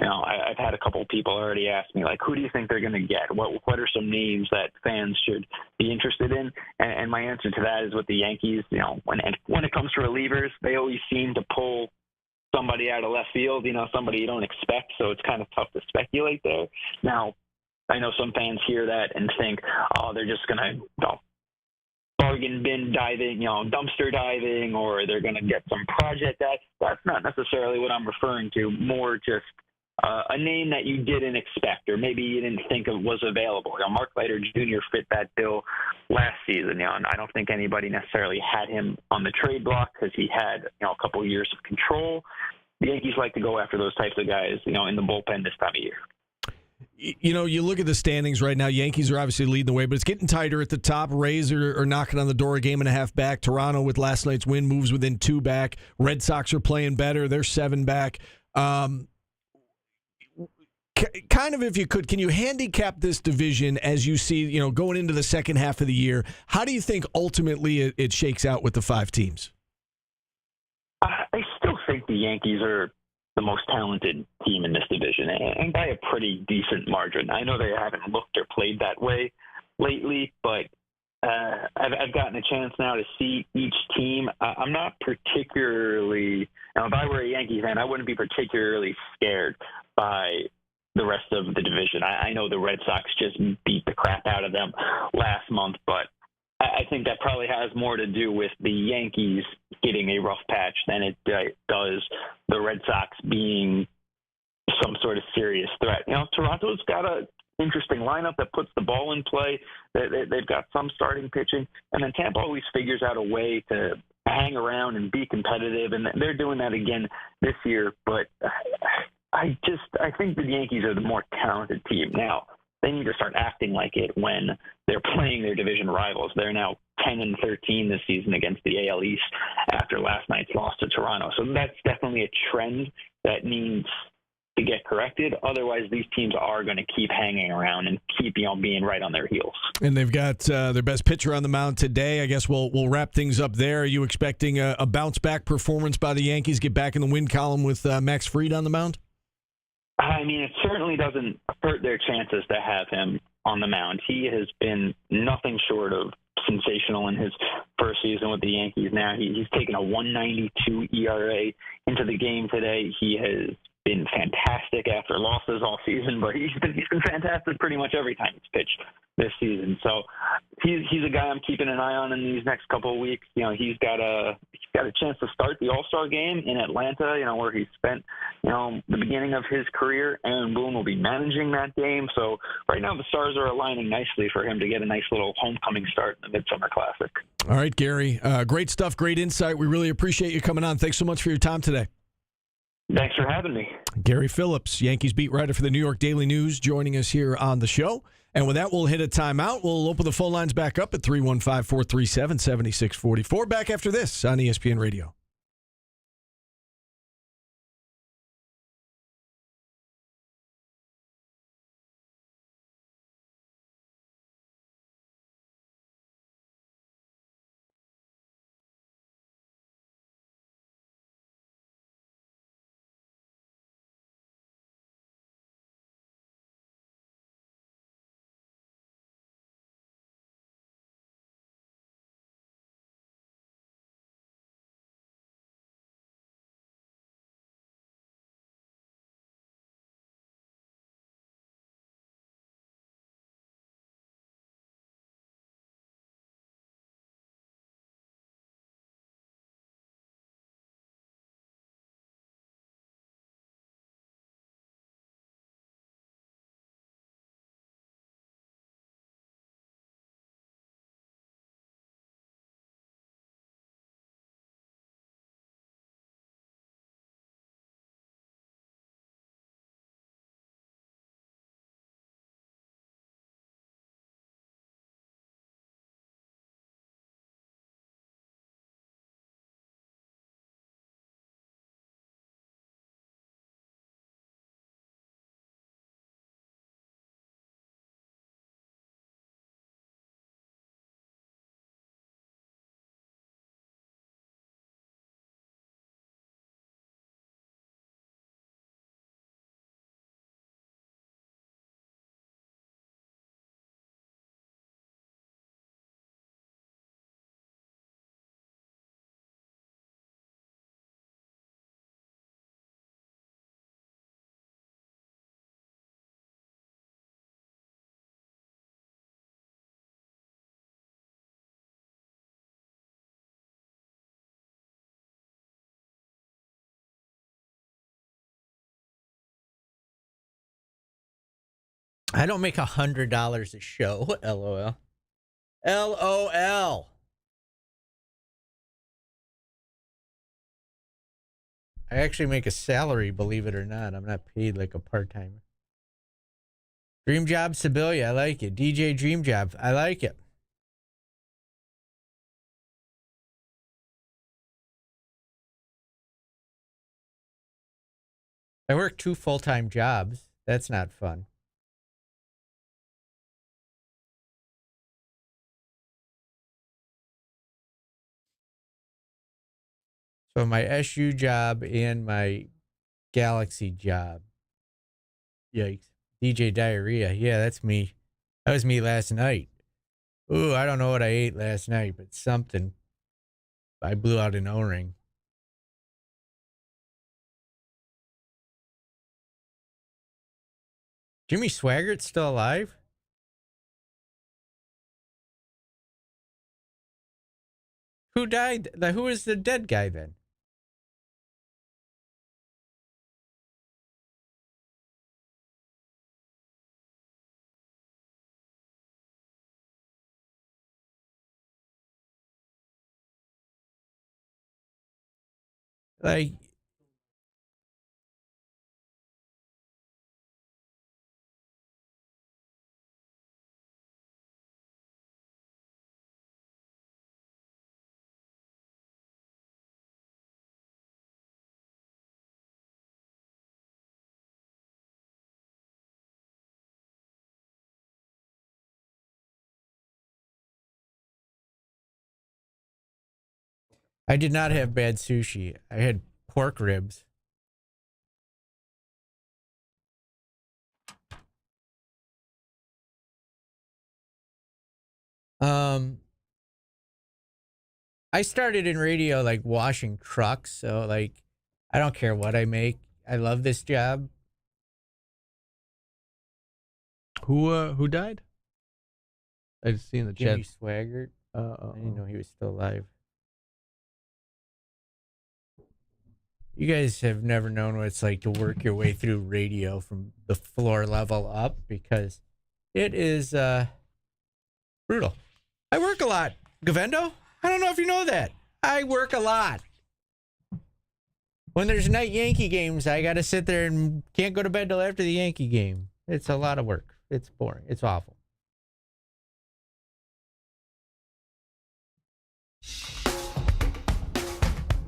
I've had a couple of people already ask me, who do you think they're going to get? What are some names that fans should be interested in? And my answer to that is with the Yankees, when it comes to relievers, they always seem to pull somebody out of left field, somebody you don't expect. So it's kind of tough to speculate there. Now, I know some fans hear that and think, they're just going to bargain bin diving, dumpster diving, or they're going to get some project. That's not necessarily what I'm referring to. More just a name that you didn't expect, or maybe you didn't think it was available. Mark Leiter Jr. fit that bill last season, and I don't think anybody necessarily had him on the trade block because he had, a couple of years of control. The Yankees like to go after those types of guys, in the bullpen this time of year. You look at the standings right now. Yankees are obviously leading the way, but it's getting tighter at the top. Rays are knocking on the door, a game and a half back. Toronto, with last night's win, moves within 2 back. Red Sox are playing better. They're 7 back. kind of, if you could, can you handicap this division as you see, going into the second half of the year? How do you think ultimately it shakes out with the 5 teams? I still think the Yankees are the most talented team in this division, and by a pretty decent margin. I know they haven't looked or played that way lately, but I've gotten a chance now to see each team. I'm not particularly, if I were a Yankee fan, I wouldn't be particularly scared by the rest of the division. I know the Red Sox just beat the crap out of them last month, but I think that probably has more to do with the Yankees getting a rough patch than it does the Red Sox being some sort of serious threat. Toronto's got a interesting lineup that puts the ball in play. They've got some starting pitching, and then Tampa always figures out a way to hang around and be competitive, and they're doing that again this year. But I think the Yankees are the more talented team now. They need to start acting like it when they're playing their division rivals. They're now 10-13 this season against the AL East after last night's loss to Toronto. So that's definitely a trend that needs to get corrected. Otherwise, these teams are going to keep hanging around and keep being right on their heels. And they've got their best pitcher on the mound today. I guess we'll wrap things up there. Are you expecting a bounce back performance by the Yankees? Get back in the win column with Max Fried on the mound? I mean, it certainly doesn't hurt their chances to have him on the mound. He has been nothing short of sensational in his first season with the Yankees. Now he's taken a 1.92 ERA into the game today. He has been fantastic after losses all season, but he's been fantastic pretty much every time he's pitched this season. So he's a guy I'm keeping an eye on in these next couple of weeks. He's got a chance to start the All-Star game in Atlanta, where he spent, the beginning of his career. Aaron Boone will be managing that game. So right now the stars are aligning nicely for him to get a nice little homecoming start in the Midsummer Classic. All right, Gary, great stuff, great insight. We really appreciate you coming on. Thanks so much for your time today. Thanks for having me. Gary Phillips, Yankees beat writer for the New York Daily News, joining us here on the show. And with that, we'll hit a timeout. We'll open the phone lines back up at 315-437-7644. Back after this on ESPN Radio. I don't make $100 a show. LOL. LOL. I actually make a salary, believe it or not. I'm not paid like a part-timer. Dream Job Sibilia, I like it. DJ Dream Job, I like it. I work 2 full-time jobs. That's not fun. So my SU job and my Galaxy job. Yikes. DJ Diarrhea. Yeah, that's me. That was me last night. Ooh, I don't know what I ate last night, but something. I blew out an O-ring. Jimmy Swaggart's still alive? Who died? Who was the dead guy then? Like, I did not have bad sushi. I had pork ribs. I started in radio like washing trucks, so like I don't care what I make. I love this job. Who died? I just seen the chat. Jimmy Swaggart. I didn't know he was still alive. You guys have never known what it's like to work your way through radio from the floor level up because it is brutal. I work a lot, Govendo. I don't know if you know that. I work a lot. When there's night Yankee games, I got to sit there and can't go to bed till after the Yankee game. It's a lot of work. It's boring. It's awful.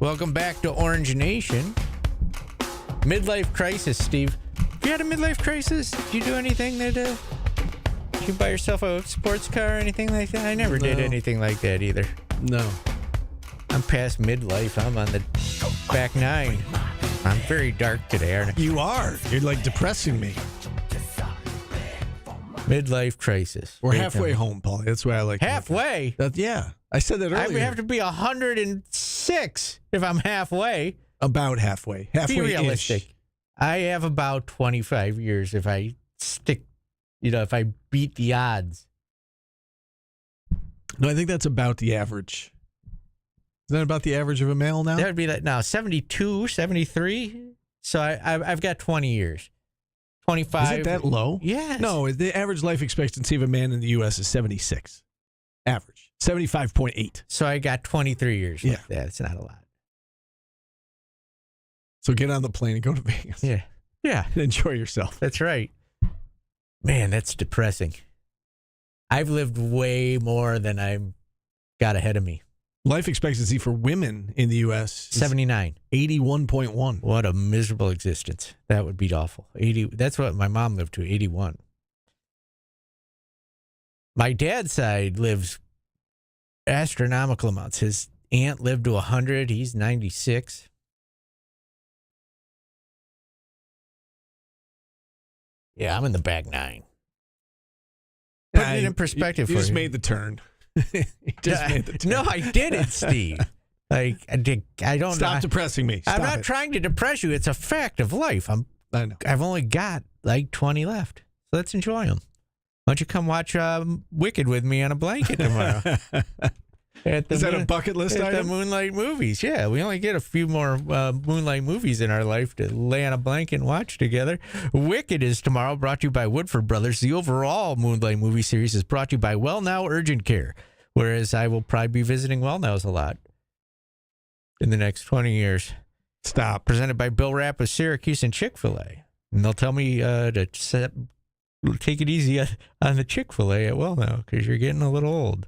Welcome back to Orange Nation. Midlife crisis, Steve. Have you had a midlife crisis? Did you do anything that, did you buy yourself a sports car or anything like that? I never did anything like that either. No. I'm past midlife. I'm on the back nine. I'm very dark today, aren't I? You are. You're like depressing me. Midlife crisis. We're halfway home, Paulie. That's why I like halfway. Yeah, I said that earlier. I would have to be 106 if I'm halfway. About halfway. Halfway. Be realistic. I have about 25 years if I stick. If I beat the odds. No, I think that's about the average. Is that about the average of a male now? That would be like now 72, 73. So I've got 20 years. 25. Is it that low? Yes. No, the average life expectancy of a man in the U.S. is 76. Average. 75.8. So I got 23 years left. Yeah, it's not a lot. So get on the plane and go to Vegas. Yeah. Yeah. And enjoy yourself. That's right. Man, that's depressing. I've lived way more than I've got ahead of me. Life expectancy for women in the U.S. 79. 81.1. What a miserable existence. That would be awful. 80. That's what my mom lived to, 81. My dad's side lives astronomical amounts. His aunt lived to 100. He's 96. Yeah, I'm in the back nine. Put it in perspective for you. You just made the turn. You just made the turn. No, I didn't, Steve. I don't. Stop depressing me. I'm not trying to depress you. It's a fact of life. I know. I've only got like 20 left. So let's enjoy them. Why don't you come watch Wicked with me on a blanket tomorrow? Is that a bucket list at item? The Moonlight movies. Yeah, we only get a few more Moonlight movies in our life to lay on a blanket and watch together. Wicked is tomorrow, brought to you by Woodford Brothers. The overall Moonlight movie series is brought to you by Well Now Urgent Care, whereas I will probably be visiting Well Now's a lot in the next 20 years. Stop. Presented by Bill Rapp of Syracuse and Chick-fil-A. And they'll tell me to take it easy on the Chick-fil-A at Well Now because you're getting a little old.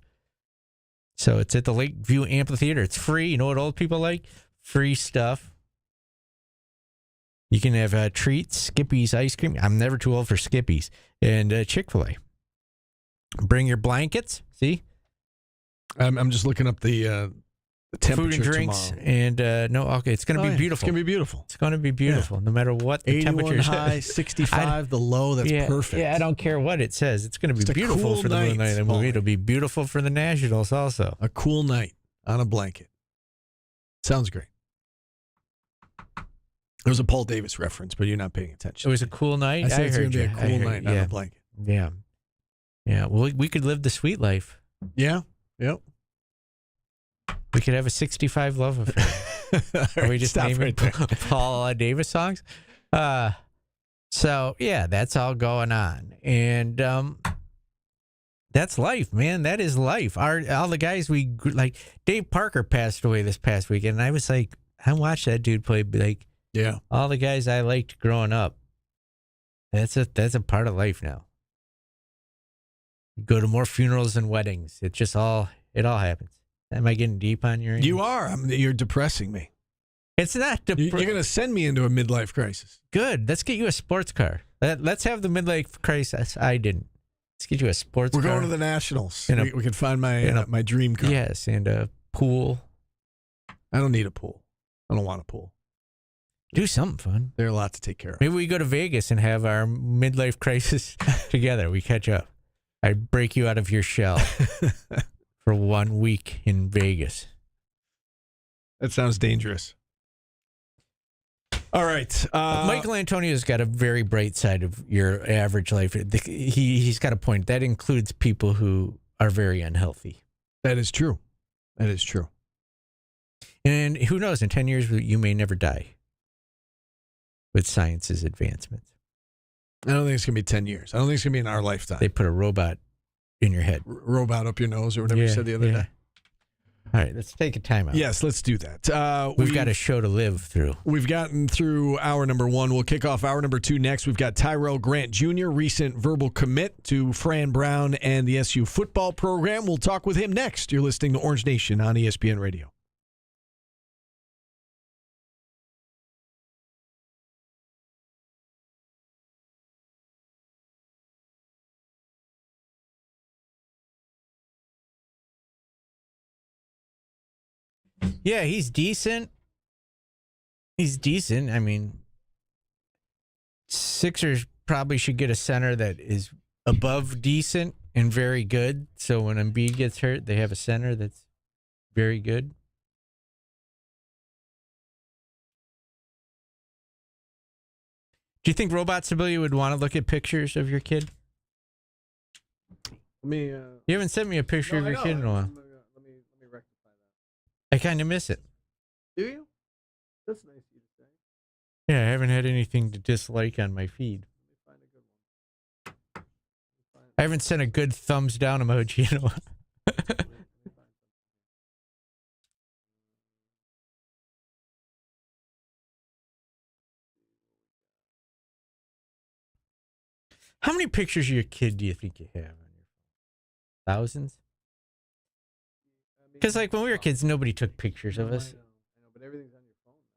So it's at the Lakeview Amphitheater. It's free. You know what old people like? Free stuff. You can have treats, Skippy's ice cream. I'm never too old for Skippy's. And Chick-fil-A. Bring your blankets. See? I'm just looking up the temperature food and drinks. tomorrow. And okay, it's going to be beautiful. It's going to be beautiful. It's going to be beautiful, no matter what the 81 temperature is. high, 65 the low. That's perfect. Yeah, I don't care what it says. It's going to be Just a beautiful cool for the night, Moonlight movie. Paulie. It'll be beautiful for the Nationals also. A cool night on a blanket. Sounds great. It was a Paul Davis reference, but you're not paying attention. It was a cool night. I said it's heard going to be you. a I cool heard night you. on Yeah. a blanket. Yeah. Yeah. Well, we could live the sweet life. Yeah. Yep. We could have a 65 love affair. Are we just Stop naming right there. Paul Davis songs? So, yeah, that's all going on. And that's life, man. That is life. All the guys like, Dave Parker passed away this past weekend, and I was like, I watched that dude play, like, yeah, all the guys I liked growing up. That's a part of life now. You go to more funerals and weddings. It all happens. Am I getting deep on your end? You are. You're depressing me. It's not You're going to send me into a midlife crisis. Good. Let's get you a sports car. Let's have the midlife crisis. I didn't. Let's get you a sports car. We're going to the Nationals. And We can find my dream car. Yes, and a pool. I don't need a pool. I don't want a pool. Do something fun. There are a lot to take care of. Maybe we go to Vegas and have our midlife crisis together. We catch up. I break you out of your shell for 1 week in Vegas. That sounds dangerous. All right. Michael Antonio's got a very bright side of your average life. He's got a point. That includes people who are very unhealthy. That is true. That is true. And who knows, in 10 years, you may never die with science's advancements. I don't think it's going to be 10 years. I don't think it's going to be in our lifetime. They put a robot in your head. Robot up your nose or whatever you said the other day. All right, let's take a time out. Yes, let's do that. We've got a show to live through. We've gotten through hour number 1. We'll kick off hour number 2 next. We've got Tyrell Grant Jr., recent verbal commit to Fran Brown and the SU football program. We'll talk with him next. You're listening to Orange Nation on ESPN Radio. Yeah, he's decent. He's decent. I mean, Sixers probably should get a center that is above decent and very good. So when Embiid gets hurt, they have a center that's very good. Do you think Robot Sibilia would want to look at pictures of your kid? You haven't sent me a picture of your kid in a while. Let me rectify that. I kind of miss it. Do you? That's nice of you to say. Yeah, I haven't had anything to dislike on my feed. Let me find a good one. I haven't sent a good thumbs down emoji in a while. How many pictures of your kid do you think you have on your phone? Thousands? Because, like, when we were kids, nobody took pictures of us. I know, but everything's on your phone now.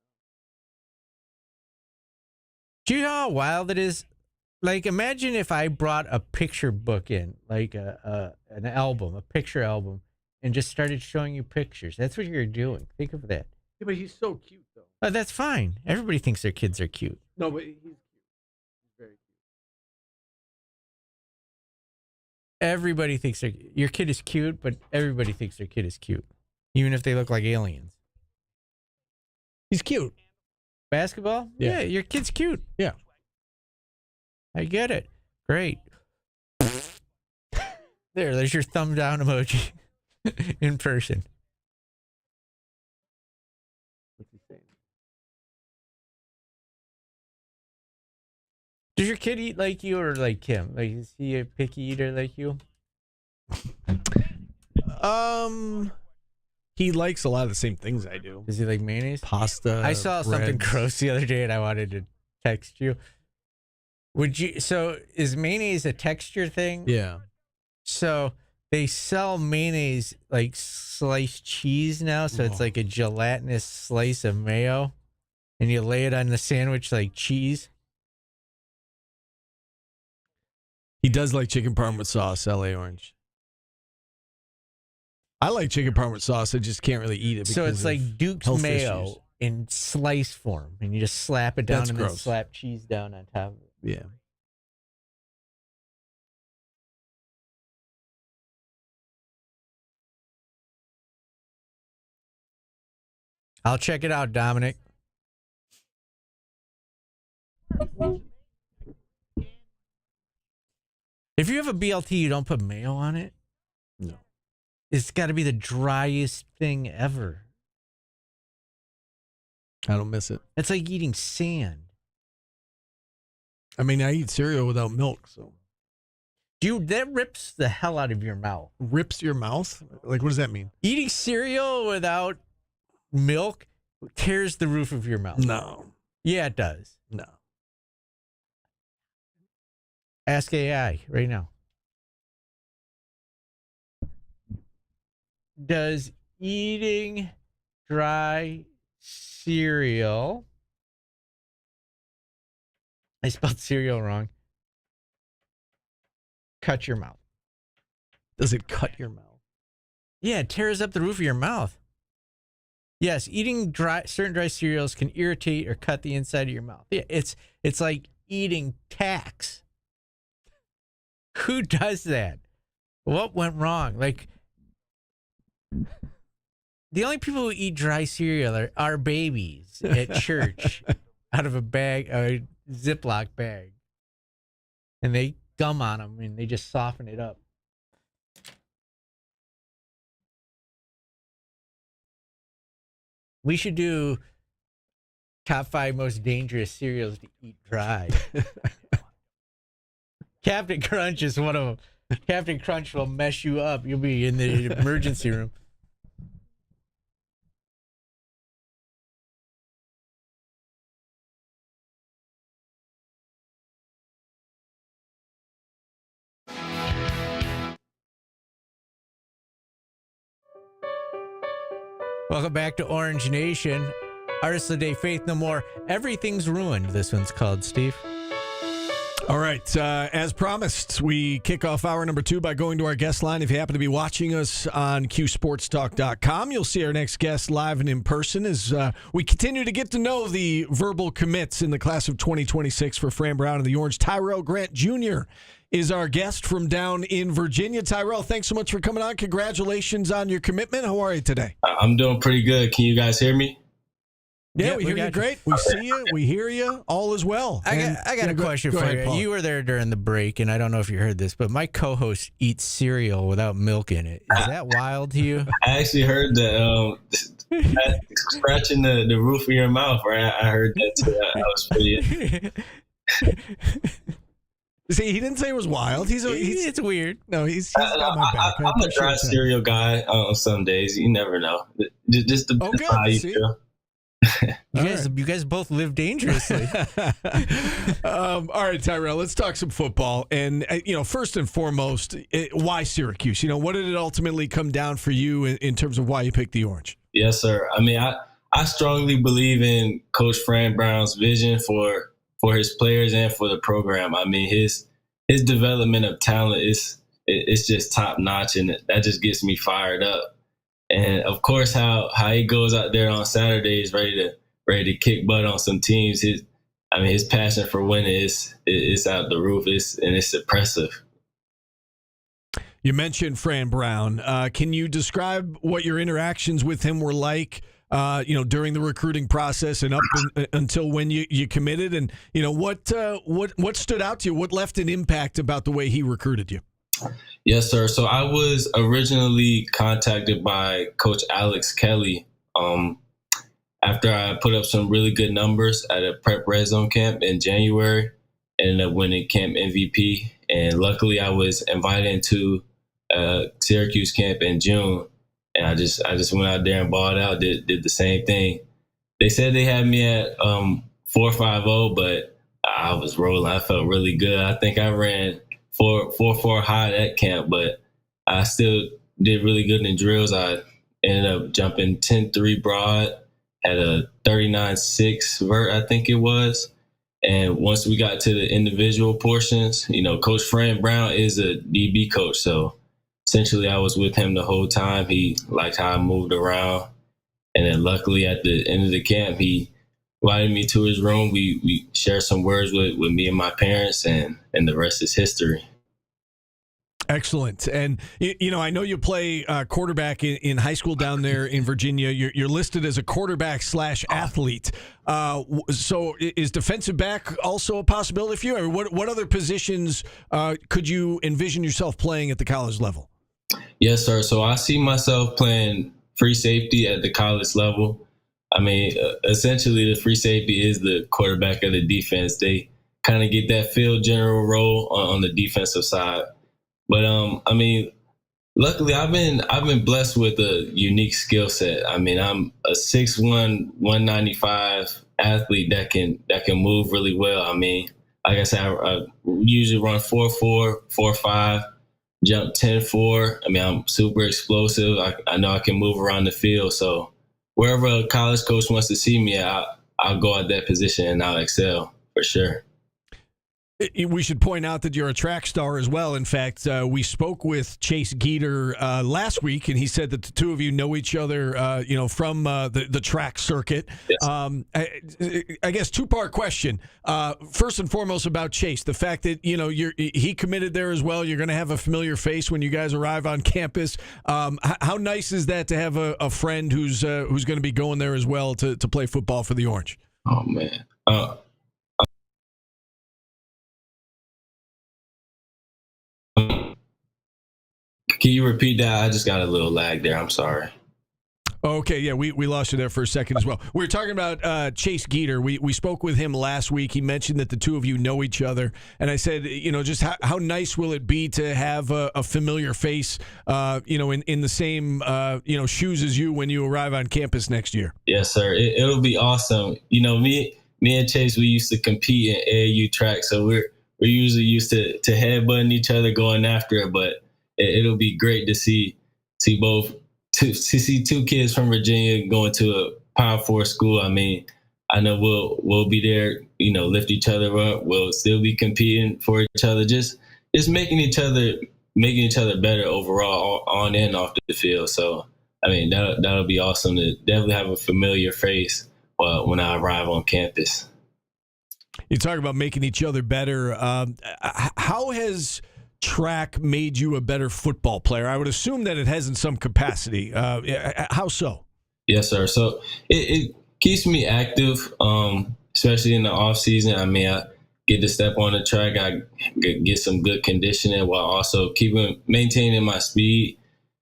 Do you know how wild it is? Like, imagine if I brought a picture book in, like an album, a picture album, and just started showing you pictures. That's what you're doing. Think of that. Yeah, but he's so cute, though. That's fine. Everybody thinks their kids are cute. No, but he's cute. He's very cute. Everybody thinks your kid is cute, but everybody thinks their kid is cute, even if they look like aliens. He's cute. Basketball? Yeah. Your kid's cute. Yeah. I get it. Great. There's your thumb down emoji in person. What's he saying? Does your kid eat like you or like him? Like, is he a picky eater like you? He likes a lot of the same things I do. Does he like mayonnaise? Pasta. I saw something breads. gross the other day and I wanted to text you. So is mayonnaise a texture thing? Yeah. So they sell mayonnaise like sliced cheese now, so it's like a gelatinous slice of mayo. and you lay it on the sandwich like cheese. He does like chicken parm with sauce, LA Orange. I like chicken parm with sauce. I just can't really eat it. So it's like Duke's health mayo issues. in slice form, and you just slap it down That's and then gross. slap cheese down on top of it. Yeah. I'll check it out, Dominic. If you have a BLT, you don't put mayo on it? No. It's got to be the driest thing ever. I don't miss it. It's like eating sand. I mean, I eat cereal without milk, so. Dude, that rips the hell out of your mouth. Rips your mouth? Like, what does that mean? Eating cereal without milk tears the roof of your mouth. No. Yeah, it does. No. Ask AI right now. Does eating dry cereal... I spelled cereal wrong. Cut your mouth. Does it cut your mouth? Yeah, it tears up the roof of your mouth. Yes, eating certain dry cereals can irritate or cut the inside of your mouth. Yeah, it's like eating tacks. Who does that? What went wrong? Like, the only people who eat dry cereal are babies at church out of a bag, a Ziploc bag. And they gum on them and they just soften it up. We should do top 5 most dangerous cereals to eat dry. Captain Crunch is one of them. Captain Crunch will mess you up. You'll be in the emergency room. Welcome back to Orange Nation. Artist of the Day, Faith No More. Everything's ruined. This one's called, Steve. All right. As promised, we kick off hour number 2 by going to our guest line. If you happen to be watching us on QSportsTalk.com, you'll see our next guest live and in person as we continue to get to know the verbal commits in the class of 2026 for Fran Brown and the Orange. Tyrell Grant Jr. is our guest from down in Virginia. Tyrell, thanks so much for coming on. Congratulations on your commitment. How are you today? I'm doing pretty good. Can you guys hear me? Yeah, we hear you great. We see you. We hear you. All is well. I got a question for you. Paul. You were there during the break, and I don't know if you heard this, but my co-host eats cereal without milk in it. Is that wild to you? I actually heard that scratching the roof of your mouth, right? I heard that too. I was pretty... See, he didn't say it was wild. It's weird. No, he's got my back. I'm a dry cereal guy on some days. You never know. Just how you feel. You guys both live dangerously. All right, Tyrell, let's talk some football. And, first and foremost, why Syracuse? What did it ultimately come down for you in terms of why you picked the Orange? Yes, sir. I mean, I strongly believe in Coach Fran Brown's vision for his players and for the program. I mean, his development of talent it's just top notch, and that just gets me fired up. And of course, how he goes out there on Saturdays ready to kick butt on some teams. His passion for winning is out the roof. It's impressive. You mentioned Fran Brown. Can you describe what your interactions with him were like? During the recruiting process and up until when you committed, and what stood out to you? What left an impact about the way he recruited you? Yes, sir. So I was originally contacted by Coach Alex Kelly after I put up some really good numbers at a prep red zone camp in January. Ended up winning camp MVP, and luckily I was invited into Syracuse camp in June. And I just went out there and balled out, did the same thing. They said they had me at 4.50, but I was rolling. I felt really good. I think I ran 4.4 high at camp, but I still did really good in drills. I ended up jumping 10.3 broad, had a 39.6 vert, I think it was. And once we got to the individual portions, Coach Fran Brown is a DB coach. So essentially I was with him the whole time. He liked how I moved around. And then luckily at the end of the camp, he invited me to his room. We shared some words with me and my parents, and the rest is history. Excellent. And, I know you play quarterback in high school down there in Virginia. You're listed as a quarterback / athlete. So is defensive back also a possibility for you? Or what other positions could you envision yourself playing at the college level? Yes, sir. So I see myself playing free safety at the college level. I mean, essentially the free safety is the quarterback of the defense. They kind of get that field general role on the defensive side. But luckily I've been blessed with a unique skill set. I mean, I'm a 6'1", 195 athlete that can move really well. I mean, like I said, I usually run 4.4, 4.5, jump 10.4. I mean, I'm super explosive. I know I can move around the field. So wherever a college coach wants to see me, I'll go at that position and I'll excel for sure. We should point out that you're a track star as well. In fact, we spoke with Chase Geeter last week, and he said that the two of you know each other, from the track circuit. Yes. I guess two-part question. First and foremost about Chase, the fact that he committed there as well. You're going to have a familiar face when you guys arrive on campus. How nice is that to have a friend who's going to be going there as well to play football for the Orange? Oh man. Can you repeat that? I just got a little lag there. I'm sorry. Okay, yeah, we lost you there for a second as well. We were talking about Chase Geeter. We spoke with him last week. He mentioned that the two of you know each other. And I said, just how nice will it be to have a familiar face, in the same, shoes as you when you arrive on campus next year? Yes, sir. It'll be awesome. Me and Chase, we used to compete in AAU track. So we're usually used to headbutting each other, going after it. But it'll be great to see two kids from Virginia going to a Power 4 school. I mean, I know we'll be there, lift each other up. We'll still be competing for each other, just making each other better overall on and off the field. So, I mean, that'll be awesome to definitely have a familiar face when I arrive on campus. You talk about making each other better. How has track made you a better football player? I would assume that it has in some capacity. How so? Yes, sir. So it keeps me active, especially in the off season. I mean, I get to step on the track. I get some good conditioning while also maintaining my speed.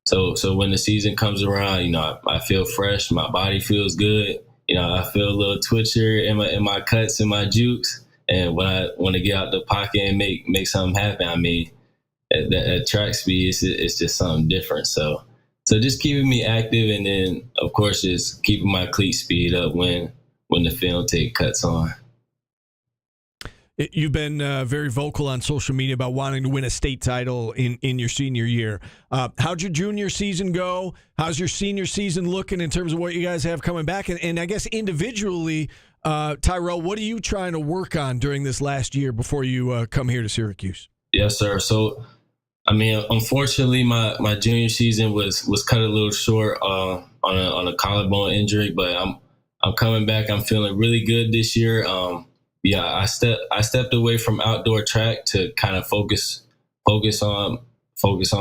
So when the season comes around, I feel fresh. My body feels good. I feel a little twitcher in my cuts and my jukes. And when I want to get out the pocket and make something happen, I mean, at track speed, it's just something different. So just keeping me active, and then of course just keeping my cleat speed up when the film tape cuts on. You've been very vocal on social media about wanting to win a state title in your senior year. How'd your junior season go? How's your senior season looking in terms of what you guys have coming back? And I guess individually, Tyrell, what are you trying to work on during this last year before you come here to Syracuse? Yes, sir. So, I mean, unfortunately, my junior season was cut a little short on a collarbone injury, but I'm coming back. I'm feeling really good this year. I stepped away from outdoor track to kind of focus on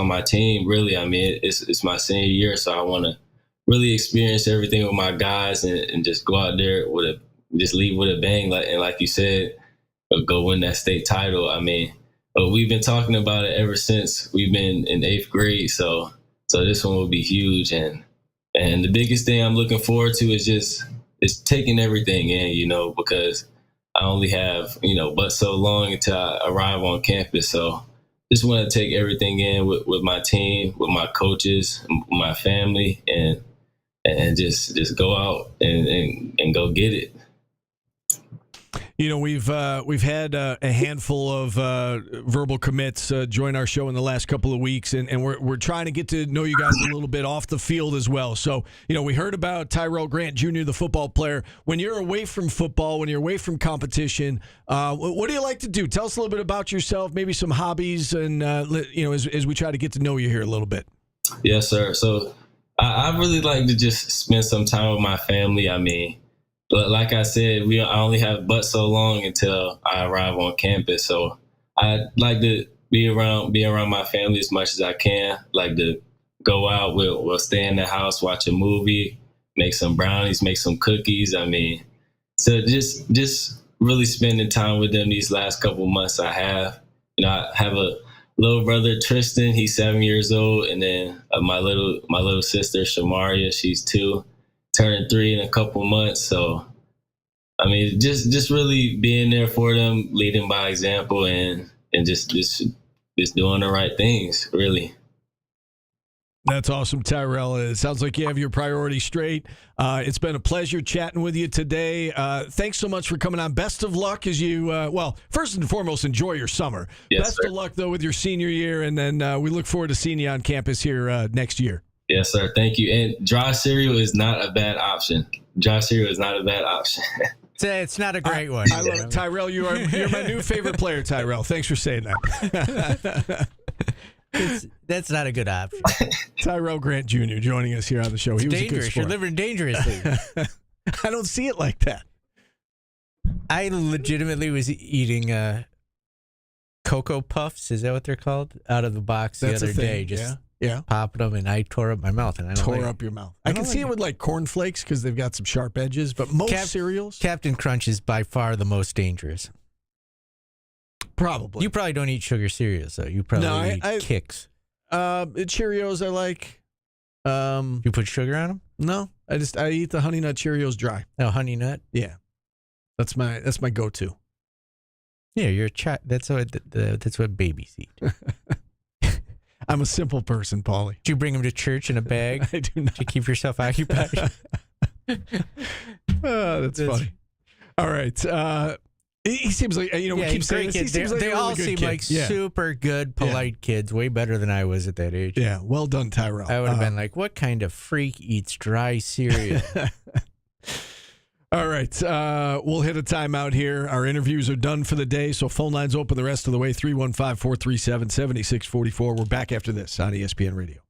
my team. Really, I mean, it's my senior year, so I want to really experience everything with my guys and just go out there just leave with a bang. Like you said, go win that state title. I mean. But we've been talking about it ever since we've been in 8th grade. So this one will be huge. And the biggest thing I'm looking forward to is taking everything in, because I only have, but so long until I arrive on campus. So just want to take everything in with my team, with my coaches, my family, and just go out and go get it. We've had a handful of verbal commits join our show in the last couple of weeks, and we're trying to get to know you guys a little bit off the field as well. So, we heard about Tyrell Grant Jr., the football player. When you're away from football, when you're away from competition, what do you like to do? Tell us a little bit about yourself, maybe some hobbies, and as we try to get to know you here a little bit. Yes, sir. So I really like to just spend some time with my family. I mean, but like I said, I only have but so long until I arrive on campus. So I like to be around my family as much as I can. Like to go out, we'll stay in the house, watch a movie, make some brownies, make some cookies. I mean, so just really spending time with them these last couple months I have. I have a little brother, Tristan, he's 7 years old. And then my little sister, Shamaria, she's 2. Turning 3 in a couple months. So, I mean, just really being there for them, leading by example, and just doing the right things, really. That's awesome, Tyrell. It sounds like you have your priorities straight. It's been a pleasure chatting with you today. Thanks so much for coming on. Best of luck as you, first and foremost, enjoy your summer. Yes, Best sir. of luck, though, with your senior year, and then we look forward to seeing you on campus here next year. Yes, sir. Thank you. And dry cereal is not a bad option. Dry cereal is not a bad option. It's not a great one. I love it. Tyrell, you're my new favorite player, Tyrell. Thanks for saying that. That's not a good option. Tyrell Grant Jr. joining us here on the show. He was dangerous. a good sport. You're living dangerously. I don't see it like that. I legitimately was eating Cocoa Puffs. Is that what they're called? Out of the box the That's other a thing. day. Just yeah. popping them, and I tore up my mouth. And I don't Tore up your mouth. I can see it with like cornflakes because they've got some sharp edges, but most cereals. Captain Crunch is by far the most dangerous. Probably. You probably don't eat sugar cereals, though. You probably eat Kicks. Cheerios I like. You put sugar on them? No, I eat the Honey Nut Cheerios dry. Oh, Honey Nut? Yeah, that's my go-to. Yeah, you're a child. That's what babies eat. I'm a simple person, Paulie. Do you bring them to church in a bag? I do not. To keep yourself occupied? That's funny. All right. He seems like, we keep saying this. He seems like they a really all good seem kid. like super good, polite kids, way better than I was at that age. Yeah, well done, Tyrell. I would have been like, what kind of freak eats dry cereal? All right. We'll hit a timeout here. Our interviews are done for the day, so phone lines open the rest of the way, 315-437-7644. We're back after this on ESPN Radio.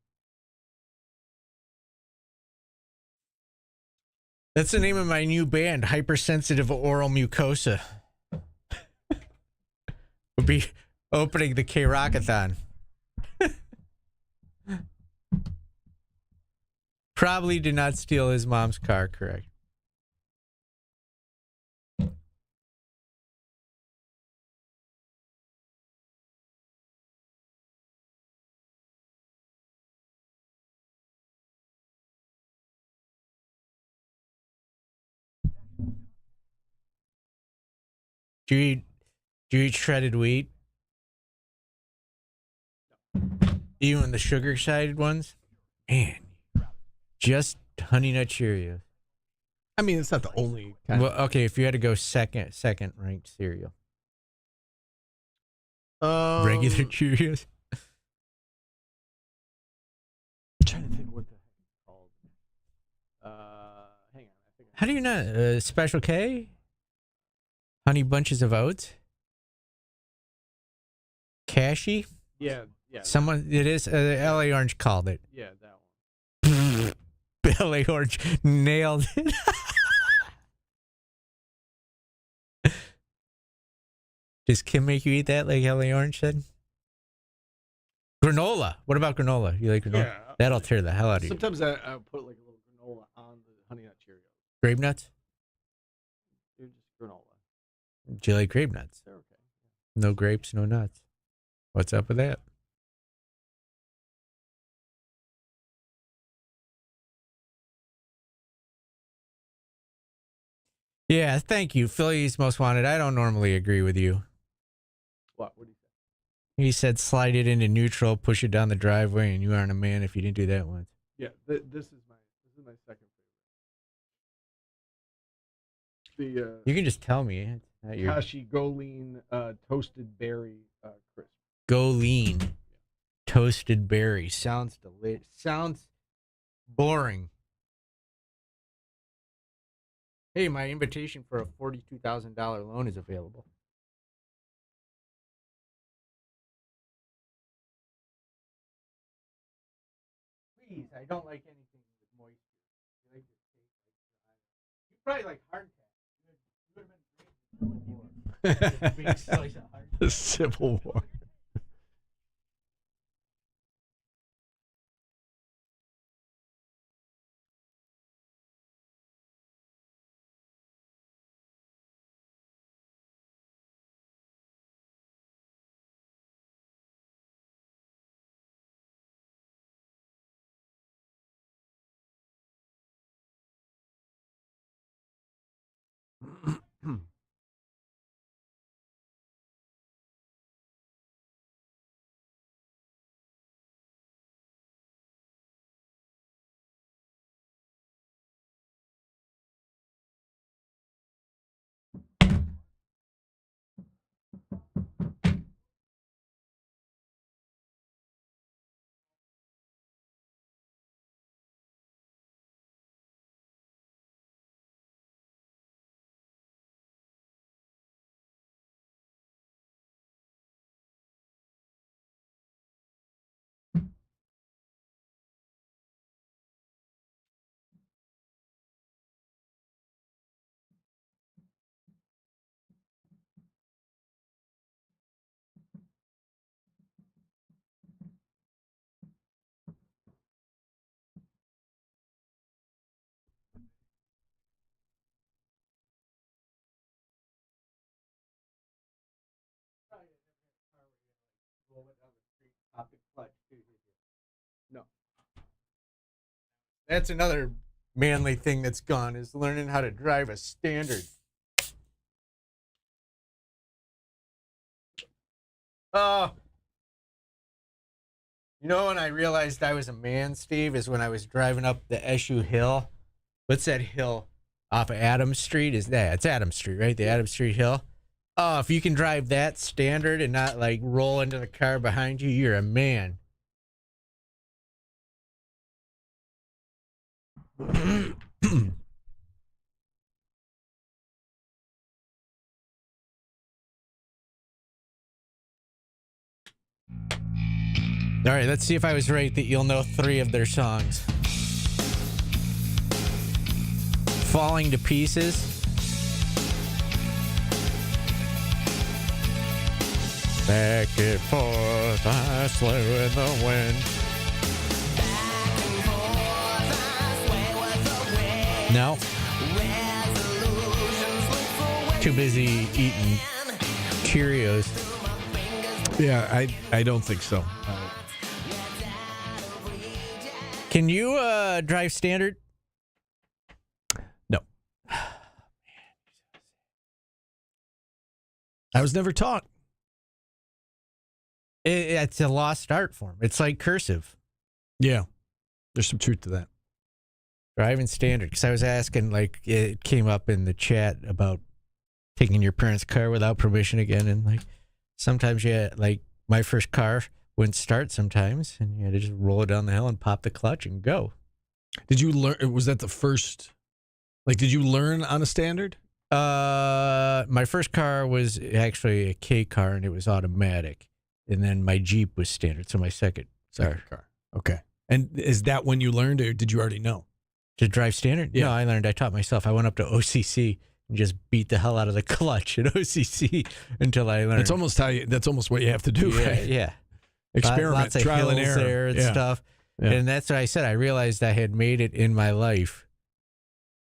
That's the name of my new band, Hypersensitive Oral Mucosa. We'll be opening the K-Rockathon. Probably did not steal his mom's car, correct? Do you eat shredded wheat? Even the sugar-sided ones? Man, just Honey Nut Cheerios. I mean, it's not the only kind. Well, okay, if you had to go second ranked cereal. Regular Cheerios? I'm trying to think what the heck it's called. Hang on. How do you not? Special K? Honey Bunches of Oats? Cashy? Yeah. Someone, it is, LA Orange called it. Yeah, that one. LA Orange nailed it. Does Kim make you eat that like LA Orange said? Granola. What about granola? You like granola? Yeah. That'll tear the hell out of you. Sometimes I put like a little granola on the Honey Nut Cheerios. Grape nuts? Just granola. Do you like grape nuts? They're okay. No grapes, no nuts. What's up with that? Yeah, thank you. Philly's Most Wanted. I don't normally agree with you. What do you say? He said slide it into neutral, push it down the driveway, and you aren't a man if you didn't do that once. Yeah, this is my second favorite. You can just tell me. Kashi Go Lean toasted berry crisp. Go Lean toasted berry. Sounds delicious. Sounds boring. Hey, my invitation for a $42,000 loan is available. Please, I don't like anything with moisture. I like this taste. You probably like hardtack. You would have been great. Big slice of hardtack. The Civil War. No. That's another manly thing that's gone, is learning how to drive a Standard. You know when I realized I was a man, Steve, is when I was driving up the Eshu Hill. What's that hill off of Adams Street? It's Adams Street, right? The Adams Street Hill. Oh, if you can drive that Standard and not like roll into the car behind you, you're a man. All right, let's see if I was right that you'll know 3 of their songs. Falling to Pieces. Back and forth, I sway with the wind. No. Too busy eating Cheerios. Yeah, I don't think so. Can you drive Standard? No. I was never taught. It's a lost art form. It's like cursive. Yeah. There's some truth to that. Driving Standard. Because I was asking, like, it came up in the chat about taking your parents' car without permission again. And, like, sometimes like, my first car wouldn't start sometimes. And you had to just roll it down the hill and pop the clutch and go. Did you learn? Was that the first? Like, did you learn on a Standard? My first car was actually a K car, and it was automatic. And then my Jeep was Standard. So my second car. Okay. And is that when you learned, or did you already know? To drive Standard? Yeah. No, I learned. I taught myself. I went up to OCC and just beat the hell out of the clutch at OCC until I learned. That's almost what you have to do, yeah, right? Yeah. Experiment, lots of trial and hills error. there and Yeah. stuff. Yeah. And that's what I said. I realized I had made it in my life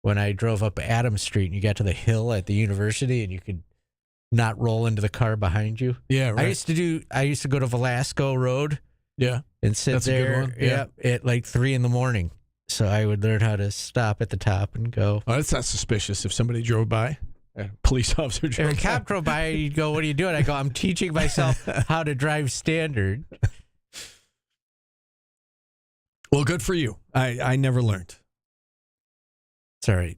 when I drove up Adams Street and you got to the hill at the university and you could not roll into the car behind you. Yeah, right. I used to go to Velasco Road. Yeah. And sit That's there. a good one. Yeah. At like 3 a.m. So I would learn how to stop at the top and go. Oh, that's not suspicious if somebody drove by. A police officer drove If a cop drove by, you'd go, "What are you doing?" I go, "I'm teaching myself how to drive Standard." Well, good for you. I never learned. It's all right.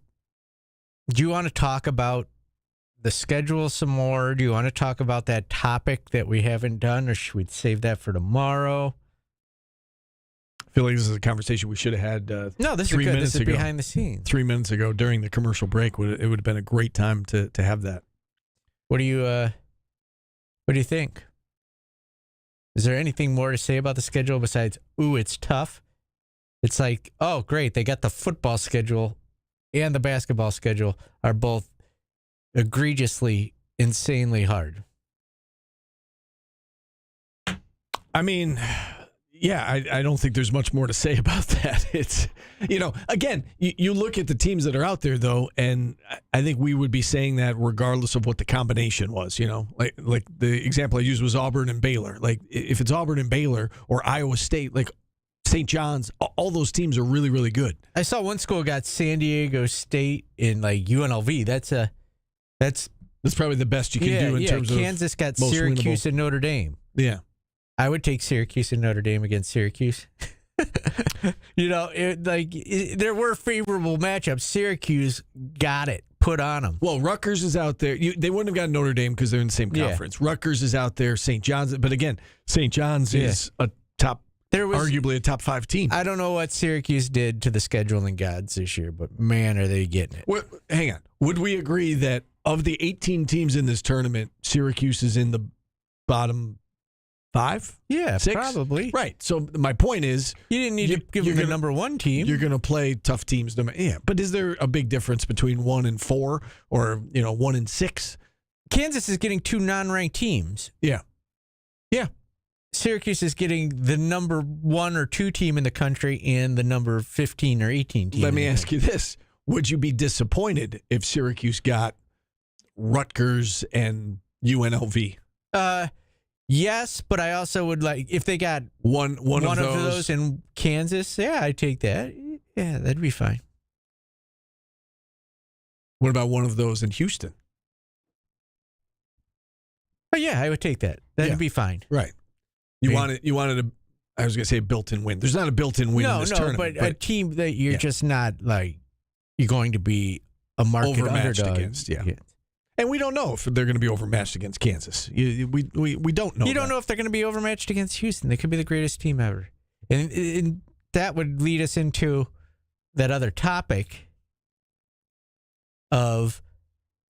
Do you want to talk about the schedule some more? Do you want to talk about that topic that we haven't done, or should we save that for tomorrow? I feel like this is a conversation we should have had no, this 3 is good. minutes This is ago. behind the scenes. 3 minutes ago during the commercial break. It would have been a great time to have that. What do you think? Is there anything more to say about the schedule besides, ooh, it's tough? It's like, oh, great. They got the football schedule and the basketball schedule are both egregiously, insanely hard. I mean, yeah, I don't think there's much more to say about that. It's, again, you look at the teams that are out there, though, and I think we would be saying that regardless of what the combination was, like the example I used was Auburn and Baylor. Like, if it's Auburn and Baylor or Iowa State, like St. John's, all those teams are really, really good. I saw one school got San Diego State in like UNLV. That's probably the best you can do in terms of Kansas got Syracuse and Notre Dame. Yeah. I would take Syracuse and Notre Dame against Syracuse. There were favorable matchups. Syracuse got it put on them. Well, Rutgers is out there. They wouldn't have gotten Notre Dame because they're in the same conference. Rutgers is out there. St. John's, but again, St. John's is a top. Arguably a top 5 team. I don't know what Syracuse did to the scheduling gods this year, but man, are they getting it. Well, hang on. Would we agree that of the 18 teams in this tournament, Syracuse is in the bottom 5? Yeah, 6? Probably. Right. So my point is, you didn't need to give them the number 1 team. You're going to play tough teams. Yeah, but is there a big difference between 1 and 4 or 1 and 6? Kansas is getting 2 non-ranked teams. Yeah. Yeah. Syracuse is getting the number 1 or 2 team in the country and the number 15 or 18 team. Let me ask you this. Would you be disappointed if Syracuse got Rutgers and UNLV? Yes, but I also would like, if they got one of those in Kansas, yeah, I'd take that. Yeah, that'd be fine. What about one of those in Houston? Oh, yeah, I would take that. That'd be fine. Right. You wanted I was going to say a built-in win. There's not a built-in win in this tournament. But a team that you're just not like, you're going to be a market overmatched underdog against. Yeah. And we don't know if they're going to be overmatched against Kansas. We don't know. You don't know if they're going to be overmatched against Houston. They could be the greatest team ever. And that would lead us into that other topic of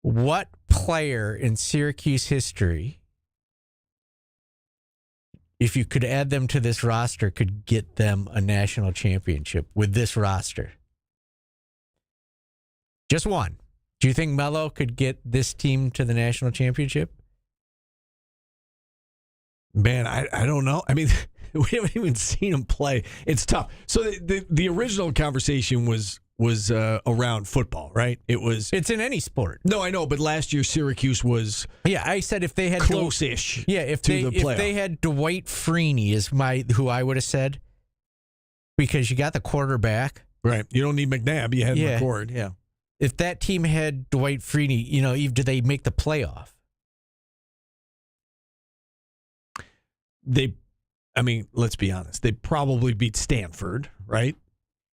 what player in Syracuse history, if you could add them to this roster, could get them a national championship with this roster. Just one. Do you think Melo could get this team to the national championship? Man, I don't know. I mean, we haven't even seen him play. It's tough. So the original conversation was around football, right? It's in any sport. No, I know, but last year Syracuse was I said if they had close-ish. If they had Dwight Freeney is who I would have said, because you got the quarterback. Right. You don't need McNabb. You had McCord. Yeah. If that team had Dwight Freeney, do they make the playoff? Let's be honest. They probably beat Stanford, right?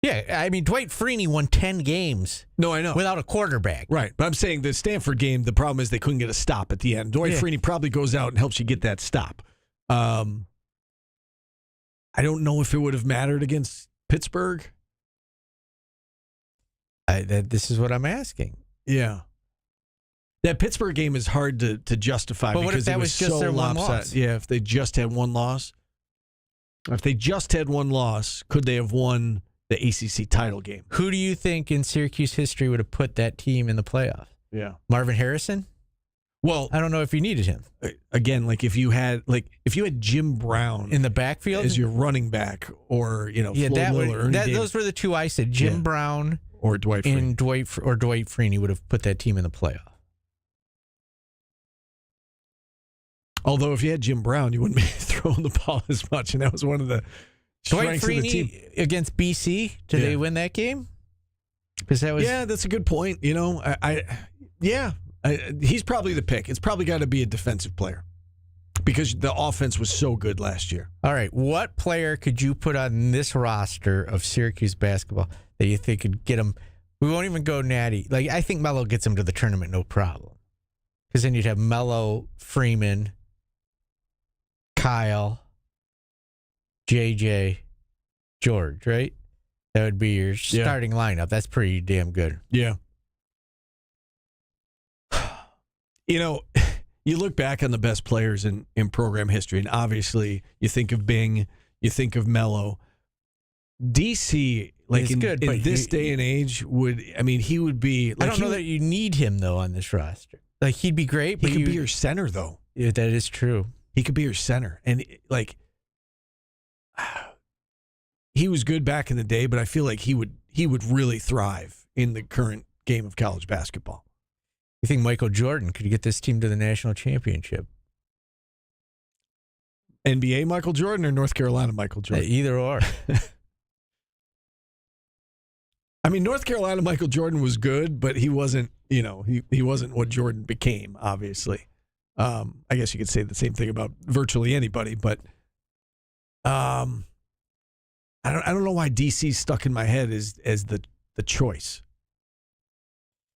Yeah, I mean, Dwight Freeney won 10 games. No, I know. Without a quarterback. Right. But I'm saying the Stanford game, the problem is they couldn't get a stop at the end. Dwight Freeney probably goes out and helps you get that stop. I don't know if it would have mattered against Pittsburgh. This is what I'm asking. Yeah. That Pittsburgh game is hard to justify but because what if that it was just so their one lopsided. loss? Yeah, if they just had one loss. If they just had one loss, could they have won the ACC title game? Who do you think in Syracuse history would have put that team in the playoff? Yeah. Marvin Harrison? Well, I don't know if you needed him. Again, if you had Jim Brown in the backfield as your running back, or Flo Miller, Ernie Davis. Those were the two I said. Jim Brown or Dwight Freeney. And Dwight Freeney would have put that team in the playoff. Although if you had Jim Brown, you wouldn't be throwing the ball as much, and that was one of the Dwight strengths of the team. Against BC, did they win that game? Because that was that's a good point. He's probably the pick. It's probably got to be a defensive player because the offense was so good last year. All right, what player could you put on this roster of Syracuse basketball that you think could get them? We won't even go natty. I think Melo gets them to the tournament, no problem. Because then you'd have Melo, Freeman, Kyle, JJ, George, right? That would be your starting lineup. That's pretty damn good. Yeah. You know, you look back on the best players in program history, and obviously you think of Bing, you think of Melo. DC, like in this day and age, he would be. Like, I don't know that you need him, though, on this roster. Like, he'd be great, but he could be your center, though. Yeah, that is true. He could be your center. And, like, he was good back in the day, but I feel like he would really thrive in the current game of college basketball. You think Michael Jordan could get this team to the national championship? NBA Michael Jordan or North Carolina Michael Jordan? Either or. I mean, North Carolina Michael Jordan was good, but he wasn't, he wasn't what Jordan became, obviously. I guess you could say the same thing about virtually anybody, but I don't know why DC's stuck in my head as the choice.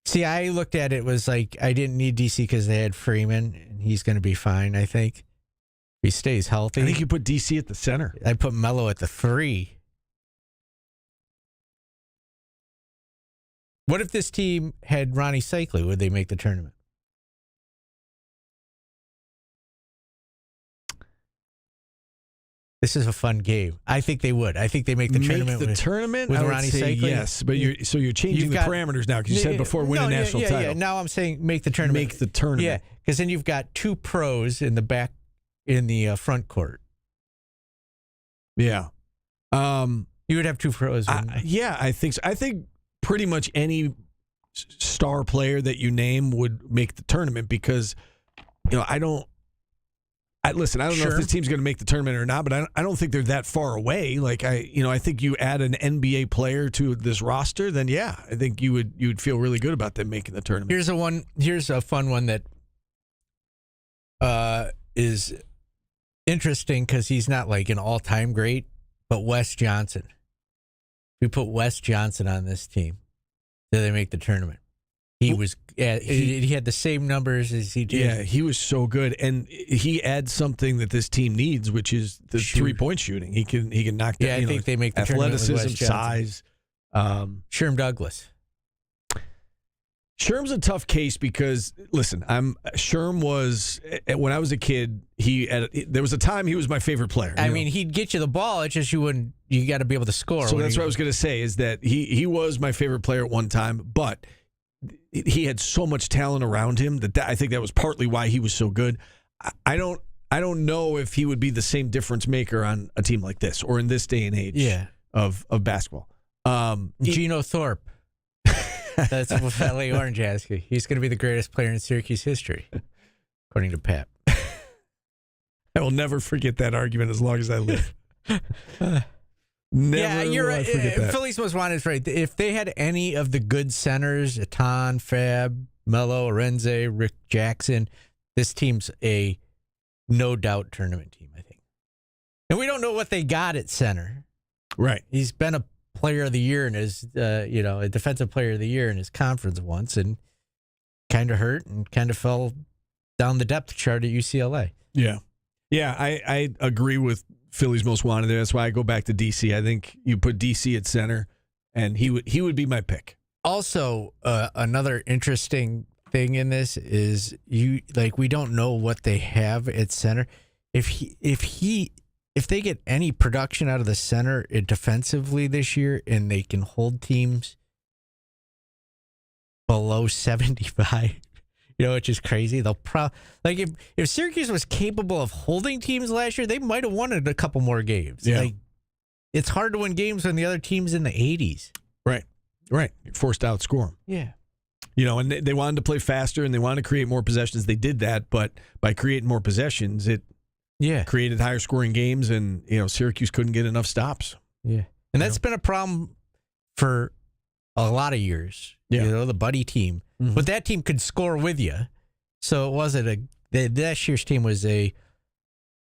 See, I looked at it was like I didn't need DC because they had Freeman, and he's going to be fine, I think. If he stays healthy. I think you put DC at the center. I put Melo at the 3. What if this team had Ronnie Cycli? Would they make the tournament? This is a fun game. I think they would. I think they make the tournament. Make the tournament with I would Ronnie say Cycli. yes, but you're changing the parameters now because you said before win a national title. Yeah. Now I'm saying make the tournament. Make the tournament. Yeah, because then you've got 2 pros in the back, in the front court. Yeah, you would have 2 pros. I think so. I think pretty much any star player that you name would make the tournament because I don't know if this team's going to make the tournament or not, but I don't think they're that far away. Like I think you add an NBA player to this roster, then I think you would feel really good about them making the tournament. Here's a fun one that is interesting because he's not like an all-time great, but Wes Johnson. We put Wes Johnson on this team. Did they make the tournament? He was. He had the same numbers as he did. Yeah, he was so good, and he adds something that this team needs, which is the 3-point shooting. He can knock down. Yeah, I think they make the tournament with athleticism, Wes Johnson. size. Sherm Douglas. Sherm's a tough case because listen, Sherm was when I was a kid. There was a time he was my favorite player. I mean, he'd get you the ball. It's just you got to be able to score. So that's what I was going to say is that he was my favorite player at one time, but he had so much talent around him that I think that was partly why he was so good. I don't know if he would be the same difference maker on a team like this or in this day and age of basketball. Geno Thorpe. That's what LA Orange asked you. He's going to be the greatest player in Syracuse history, according to Pap. I will never forget that argument as long as I live. You're right. Philly's Most Wanted is right. If they had any of the good centers, Etan, Fab, Melo, Arenze, Rick Jackson, this team's a no-doubt tournament team, I think. And we don't know what they got at center. Right. He's been a player of the year in his, a defensive player of the year in his conference once, and kind of hurt and kind of fell down the depth chart at UCLA. Yeah. Yeah, I agree with Philly's Most Wanted there. That's why I go back to DC. I think you put DC at center, and he would be my pick. Also, another interesting thing in this is we don't know what they have at center. If they get any production out of the center defensively this year, and they can hold teams below 75. Which is crazy. They'll if Syracuse was capable of holding teams last year, they might have won a couple more games. Yeah. It's hard to win games when the other team's in the 80s. Right. You're forced to outscore them. Yeah. And they wanted to play faster and they wanted to create more possessions. They did that, but by creating more possessions, it created higher scoring games, and Syracuse couldn't get enough stops. Yeah, and that's been a problem for a lot of years. Yeah, the buddy team. Mm-hmm. But that team could score with you. So it wasn't last year's team was a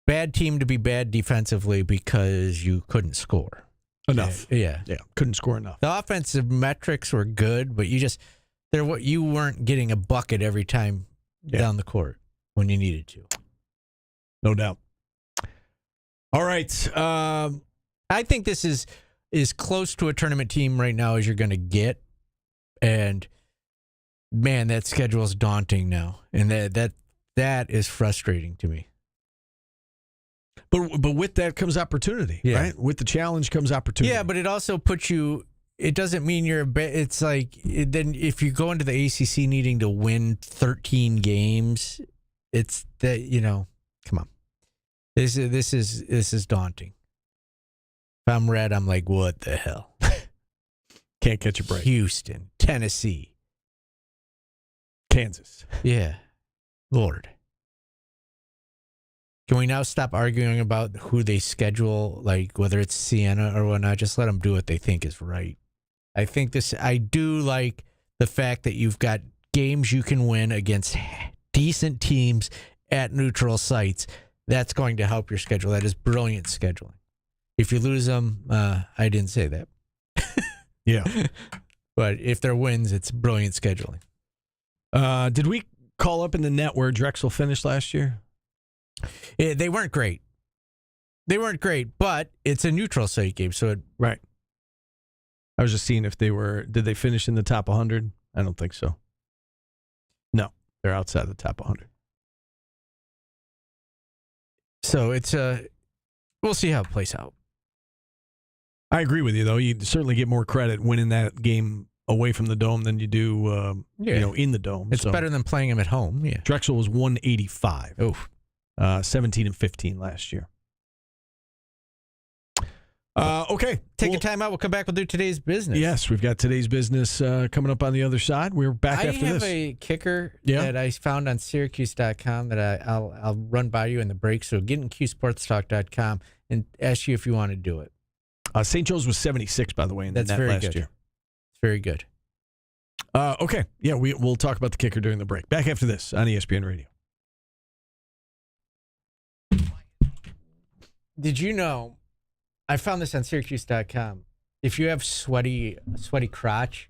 bad team to be bad defensively because you couldn't score enough. Yeah. Couldn't score enough. The offensive metrics were good, but you weren't getting a bucket every time down the court when you needed to. No doubt. All right. I think this is as close to a tournament team right now as you're going to get. And, man, that schedule is daunting now. And that is frustrating to me. But with that comes opportunity, right? With the challenge comes opportunity. Yeah, but it also puts you. It doesn't mean you're. It's like then if you go into the ACC needing to win 13 games, it's that Come on, this is daunting. If I'm Red, I'm like, what the hell? Can't catch a break. Houston, Tennessee, Kansas. Yeah, Lord. Can we now stop arguing about who they schedule, like whether it's Siena or whatnot? Just let them do what they think is right. I do like the fact that you've got games you can win against decent teams at neutral sites. That's going to help your schedule. That is brilliant scheduling. If you lose them, I didn't say that. Yeah. But if they're wins, it's brilliant scheduling. Did we call up in the net where Drexel finished last year? They weren't great. But it's a neutral site game, so right. I was just seeing if did they finish in the top 100? I don't think so. No, they're outside the top 100. So it's we'll see how it plays out. I agree with you, though. You certainly get more credit winning that game away from the Dome than you do, in the Dome. It's better than playing them at home. Yeah. Drexel was 185. Oof. 17-15 last year. Okay. Take a time out. We'll come back. We'll do today's business. Yes, we've got today's business coming up on the other side. We're back after this. I have a kicker that I found on Syracuse.com that I'll run by you in the break. So get in QSportsTalk.com and ask you if you want to do it. St. Joe's was 76, by the way, in the That's net very last good. year. It's very good. Okay. Yeah, we'll talk about the kicker during the break. Back after this on ESPN Radio. Did you know, I found this on Syracuse.com, if you have sweaty crotch,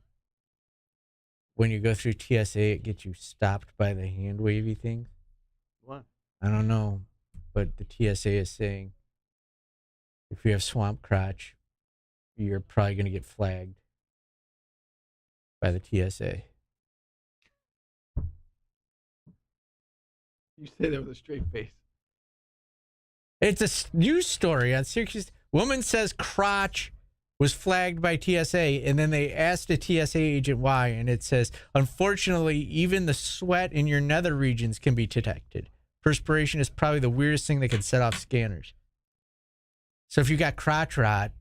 when you go through TSA, it gets you stopped by the hand wavy thing? What? I don't know, but the TSA is saying if you have swamp crotch, you're probably going to get flagged by the TSA. You say that with a straight face. It's a news story on Syracuse. Woman says crotch was flagged by TSA, and then they asked a TSA agent why, and it says, unfortunately, even the sweat in your nether regions can be detected. Perspiration is probably the weirdest thing that can set off scanners. So if you got crotch rot,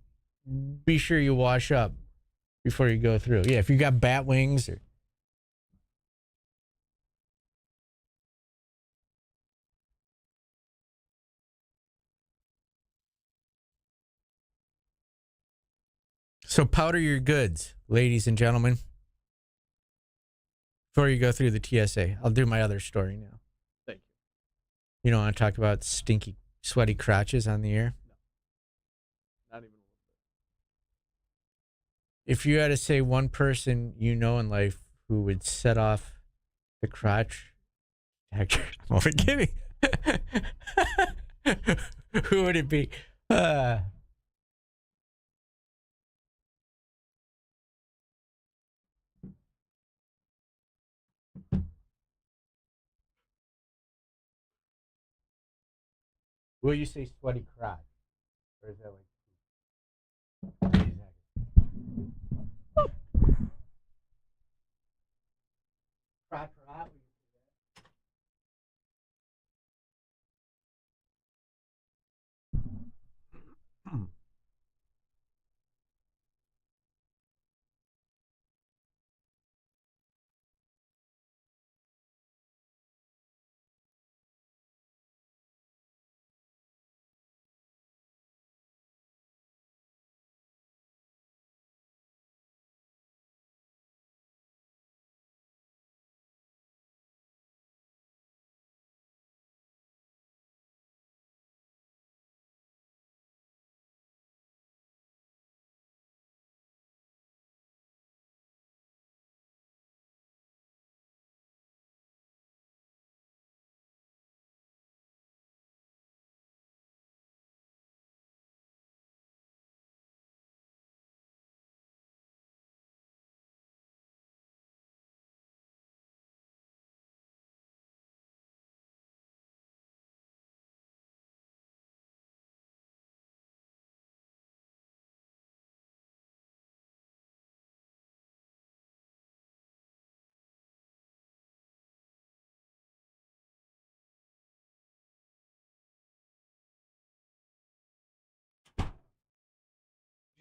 be sure you wash up before you go through. Yeah, if you got bat wings or... So powder your goods, ladies and gentlemen, before you go through the TSA. I'll do my other story now. Thank you. You don't want to talk about stinky, sweaty crotches on the air? No. Not even a little bit. If you had to say one person you know in life who would set off the crotch detector, I'm only kidding. Who would it be? Will you say sweaty crotch? Or is that like... Crotch rot?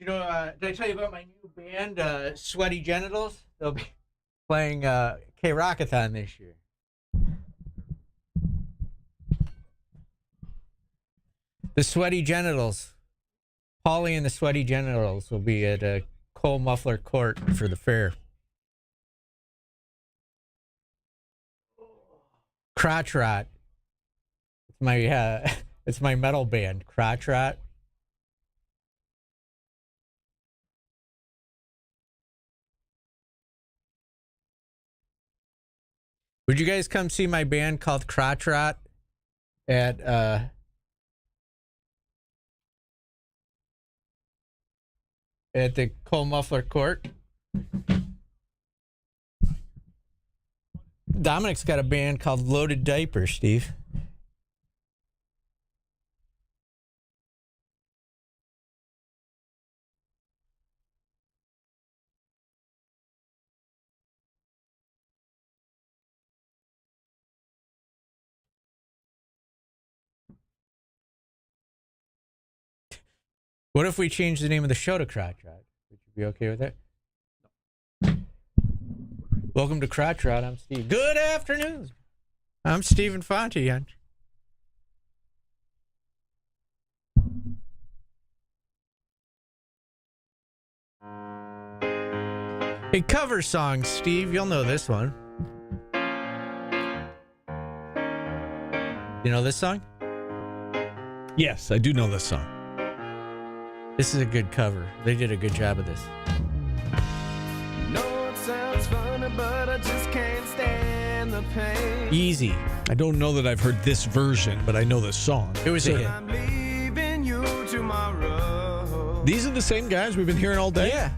Did I tell you about my new band, Sweaty Genitals? They'll be playing K-Rockathon this year. The Sweaty Genitals. Paulie and the Sweaty Genitals will be at Cole Muffler Court for the fair. Crotch Rot. It's my metal band, Crotch Rot. Would you guys come see my band called Crotch Rot at the Cole Muffler Court? Dominic's got a band called Loaded Diaper, Steve. What if we change the name of the show to Crotch Rot? Would you be okay with that? Welcome to Crotch Rot. I'm Steve. Good afternoon. I'm Stephen Fonte. A cover song, Steve. You'll know this one. You know this song? Yes, I do know this song. This is a good cover. They did a good job of this. No, it sounds funny, but I just can't stand the pain. Easy. I don't know that I've heard this version, but I know this song. It was a hit. I'm leaving you tomorrow. These are the same guys we've been hearing all day? Yeah.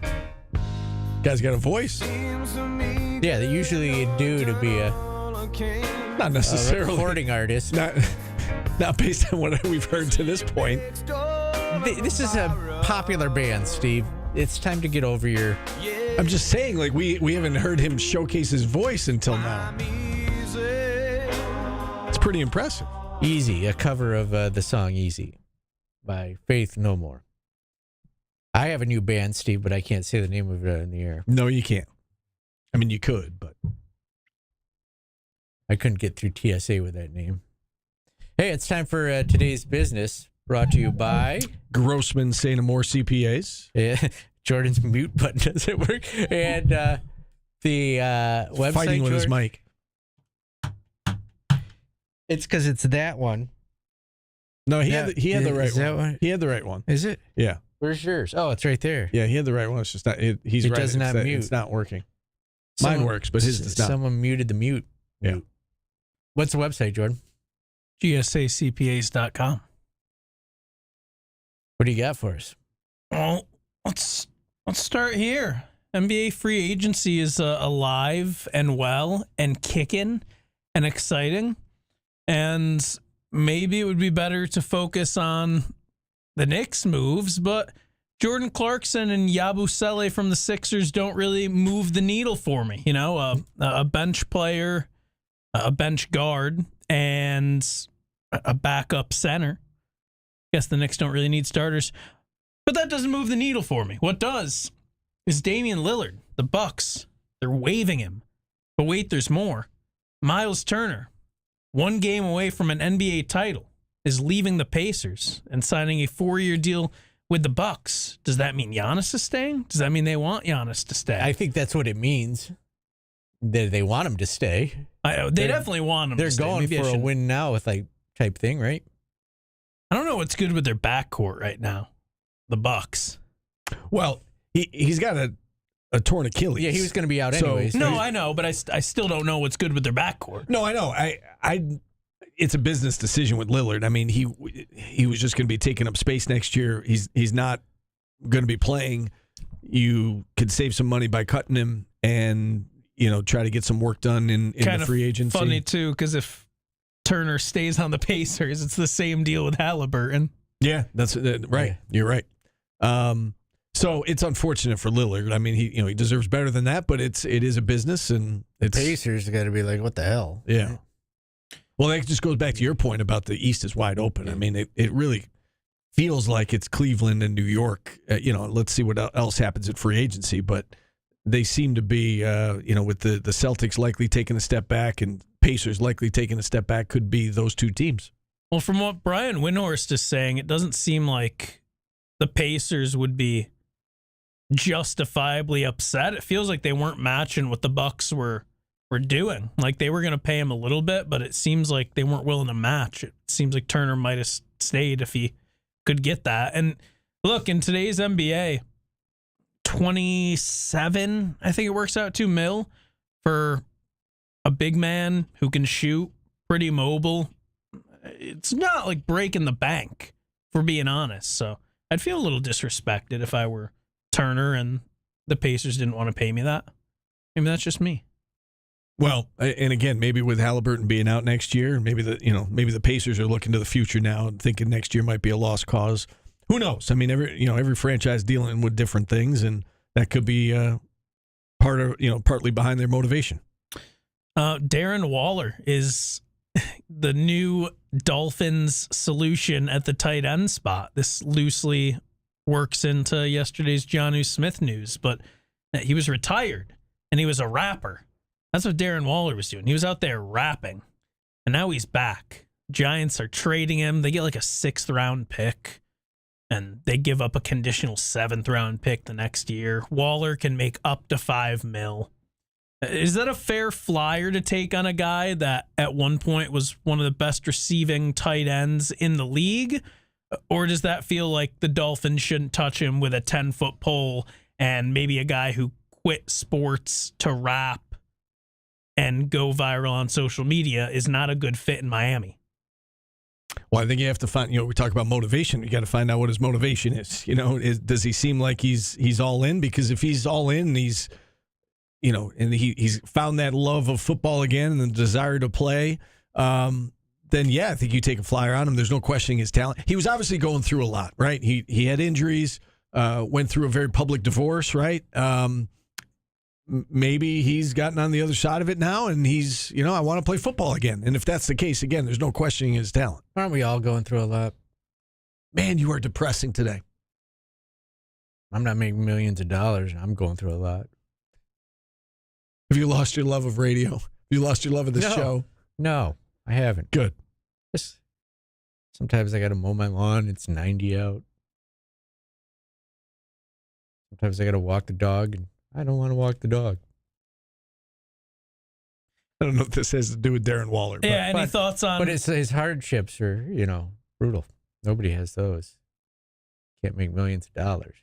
Guy's got a voice. Yeah, they usually do to be a Not necessarily. recording artist. Not based on what we've heard to this point. This is a popular band, Steve. It's time to get over your... I'm just saying, like, we haven't heard him showcase his voice until now. It's pretty impressive. Easy, a cover of the song Easy by Faith No More. I have a new band, Steve, but I can't say the name of it in the air. No, you can't. I mean, you could, but... I couldn't get through TSA with that name. Hey, it's time for today's business, brought to you by... Grossman St. Amour CPAs. Yeah, Jordan's mute button doesn't work. And the website... Fighting with his mic. It's because it's that one. No, he had the right one. He had the right one. Is it? Yeah. Where's yours? Oh, it's right there. Yeah, he had the right one. It's just not. He's it right. does not mute. It's not working. Mine works, but his does not. Someone muted the mute. Yeah. What's the website, Jordan? GSACPAs.com. What do you got for us? Well, let's start here. NBA free agency is alive and well and kicking and exciting. And maybe it would be better to focus on the Knicks moves, but Jordan Clarkson and Yabusele from the Sixers don't really move the needle for me. You know, a bench player, a bench guard, and a backup center. Guess the Knicks don't really need starters, but that doesn't move the needle for me. What does is Damian Lillard, the Bucks. They're waving him. But wait, there's more. Miles Turner, 1 game away from an NBA title, is leaving the Pacers and signing a 4-year deal with the Bucks. Does that mean Giannis is staying? Does that mean they want Giannis to stay? I think that's what it means. They want him to stay. They definitely want him to stay. They're going for a win now with like type thing, right? I don't know what's good with their backcourt right now. The Bucks. Well, he's got a torn Achilles. Yeah, he was going to be out anyways. No, I know, but I still don't know what's good with their backcourt. No, I know. It's a business decision with Lillard. I mean, he was just going to be taking up space next year. He's not going to be playing. You could save some money by cutting him and, try to get some work done in the free agency. Funny too, because if Turner stays on the Pacers, it's the same deal with Halliburton. Yeah, that's right. Yeah. You're right. So it's unfortunate for Lillard. I mean, he deserves better than that, but it is a business, and it's Pacers got to be like, what the hell? Yeah. Well, that just goes back to your point about the East is wide open. I mean, it really feels like it's Cleveland and New York. Let's see what else happens at free agency, but they seem to be, with the Celtics likely taking a step back and Pacers likely taking a step back, could be those two teams. Well, from what Brian Windhorst is saying, it doesn't seem like the Pacers would be justifiably upset. It feels like they weren't matching what the Bucks were doing. Like they were going to pay him a little bit, but it seems like they weren't willing to match. It seems like Turner might have stayed if he could get that. And look, in today's NBA, 27, I think it works out to mil for a big man who can shoot, pretty mobile. It's not like breaking the bank, for being honest. So I'd feel a little disrespected if I were Turner and the Pacers didn't want to pay me that. Maybe that's just me. Well, and again, maybe with Halliburton being out next year, maybe the Pacers are looking to the future now and thinking next year might be a lost cause. Who knows? I mean, every franchise dealing with different things, and that could be partly behind their motivation. Darren Waller is the new Dolphins solution at the tight end spot. This loosely works into yesterday's Jonnu Smith news, but he was retired and he was a rapper. That's what Darren Waller was doing. He was out there rapping, and now he's back. Giants are trading him. They get like a 6th round pick, and they give up a conditional 7th round pick the next year. Waller can make up to $5 million. Is that a fair flyer to take on a guy that at one point was one of the best receiving tight ends in the league? Or does that feel like the Dolphins shouldn't touch him with a 10-foot pole, and maybe a guy who quit sports to rap and go viral on social media is not a good fit in Miami? Well, I think you have to find, we talk about motivation. You got to find out what his motivation is. Does he seem like he's all in? Because if he's all in, he's found that love of football again and the desire to play, then yeah, I think you take a flyer on him. There's no questioning his talent. He was obviously going through a lot, right? He had injuries, went through a very public divorce, right? Maybe he's gotten on the other side of it now, and he's, I want to play football again. And if that's the case, again, there's no questioning his talent. Aren't we all going through a lot? Man, you are depressing today. I'm not making millions of dollars. I'm going through a lot. Have you lost your love of radio? Have you lost your love of the show? No, I haven't. Good. Just sometimes I got to mow my lawn. It's 90 out. Sometimes I got to walk the dog, and I don't want to walk the dog. I don't know if this has to do with Darren Waller. Yeah, any thoughts on... But his hardships are, brutal. Nobody has those. Can't make millions of dollars.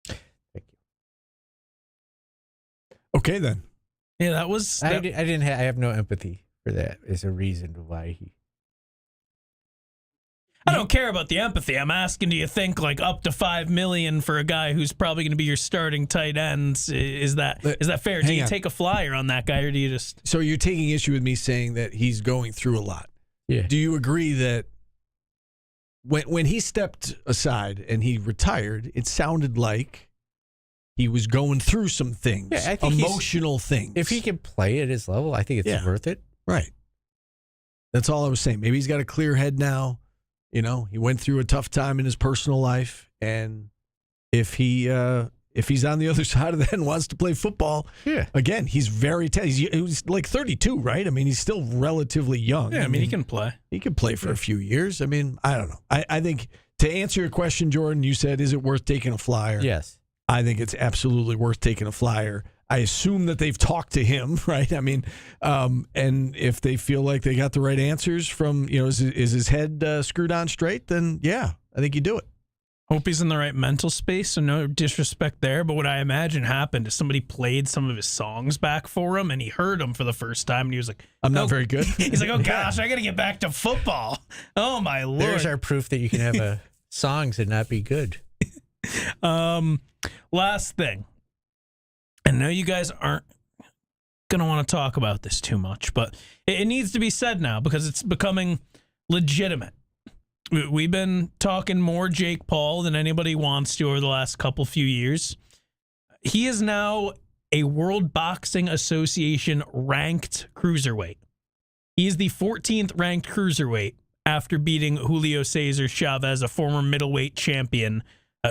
Thank you. Okay, then. Yeah, that was... I have no empathy for that as a reason why he... I don't care about the empathy. I'm asking, do you think like up to $5 million for a guy who's probably going to be your starting tight ends? Is that fair? Do you take a flyer on that guy, or do you just? So you're taking issue with me saying that he's going through a lot. Yeah. Do you agree that when he stepped aside and he retired, it sounded like he was going through some things, I think emotional things? If he can play at his level, I think it's worth it. Right. That's all I was saying. Maybe he's got a clear head now. He went through a tough time in his personal life, and if he's on the other side of that and wants to play football, again, he's very he's like 32, right? I mean, he's still relatively young. Yeah, I mean, he can play. He can play for a few years. I mean, I don't know. I think to answer your question, Jordan, you said, is it worth taking a flyer? Yes. I think it's absolutely worth taking a flyer. I assume that they've talked to him, right? I mean, and if they feel like they got the right answers from, is his head screwed on straight, then yeah, I think you do it. Hope he's in the right mental space, so no disrespect there. But what I imagine happened is somebody played some of his songs back for him, and he heard them for the first time, and he was like, I'm not very good. He's like, oh gosh, I got to get back to football. Oh my Lord. There's our proof that you can have songs and not be good. Last thing. I know you guys aren't going to want to talk about this too much, but it needs to be said now because it's becoming legitimate. We've been talking more Jake Paul than anybody wants to over the last few years. He is now a World Boxing Association ranked cruiserweight. He is the 14th ranked cruiserweight after beating Julio Cesar Chavez, a former middleweight champion,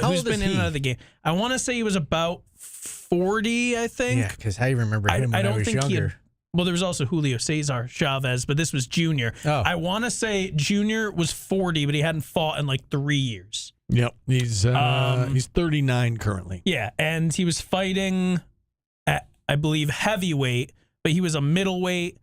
who's been in and out of the game. I want to say he was about 40, I think. Yeah, because I remember him when I was younger. Well, there was also Julio Cesar Chavez, but this was Junior. Oh. I want to say Junior was 40, but he hadn't fought in like 3 years. Yep, he's 39 currently. Yeah, and he was fighting at, I believe, heavyweight, but he was a middleweight,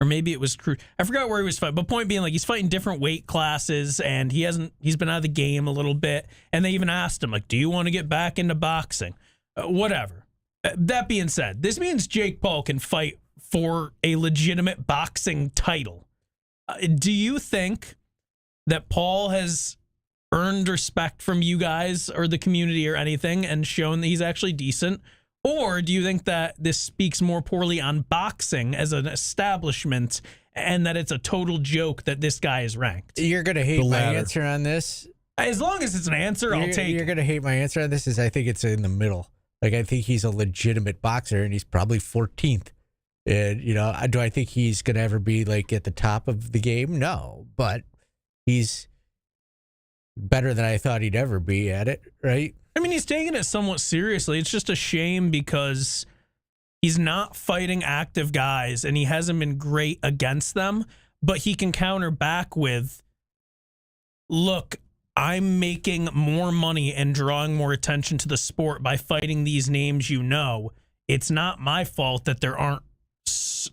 or maybe it was crew. I forgot where he was fighting. But point being, like, he's fighting different weight classes, and he's been out of the game a little bit. And they even asked him, like, do you want to get back into boxing? Whatever. That being said, this means Jake Paul can fight for a legitimate boxing title. Do you think that Paul has earned respect from you guys or the community or anything and shown that he's actually decent? Or do you think that this speaks more poorly on boxing as an establishment and that it's a total joke that this guy is ranked? You're going to hate my answer on this. As long as it's an answer, I'll take it. You're going to hate my answer on this. I think it's in the middle. Like, I think he's a legitimate boxer, and he's probably 14th. And, do I think he's going to ever be, like, at the top of the game? No. But he's better than I thought he'd ever be at it, right? I mean, he's taking it somewhat seriously. It's just a shame because he's not fighting active guys, and he hasn't been great against them. But he can counter back with, look, I'm making more money and drawing more attention to the sport by fighting these names you know. It's not my fault that there aren't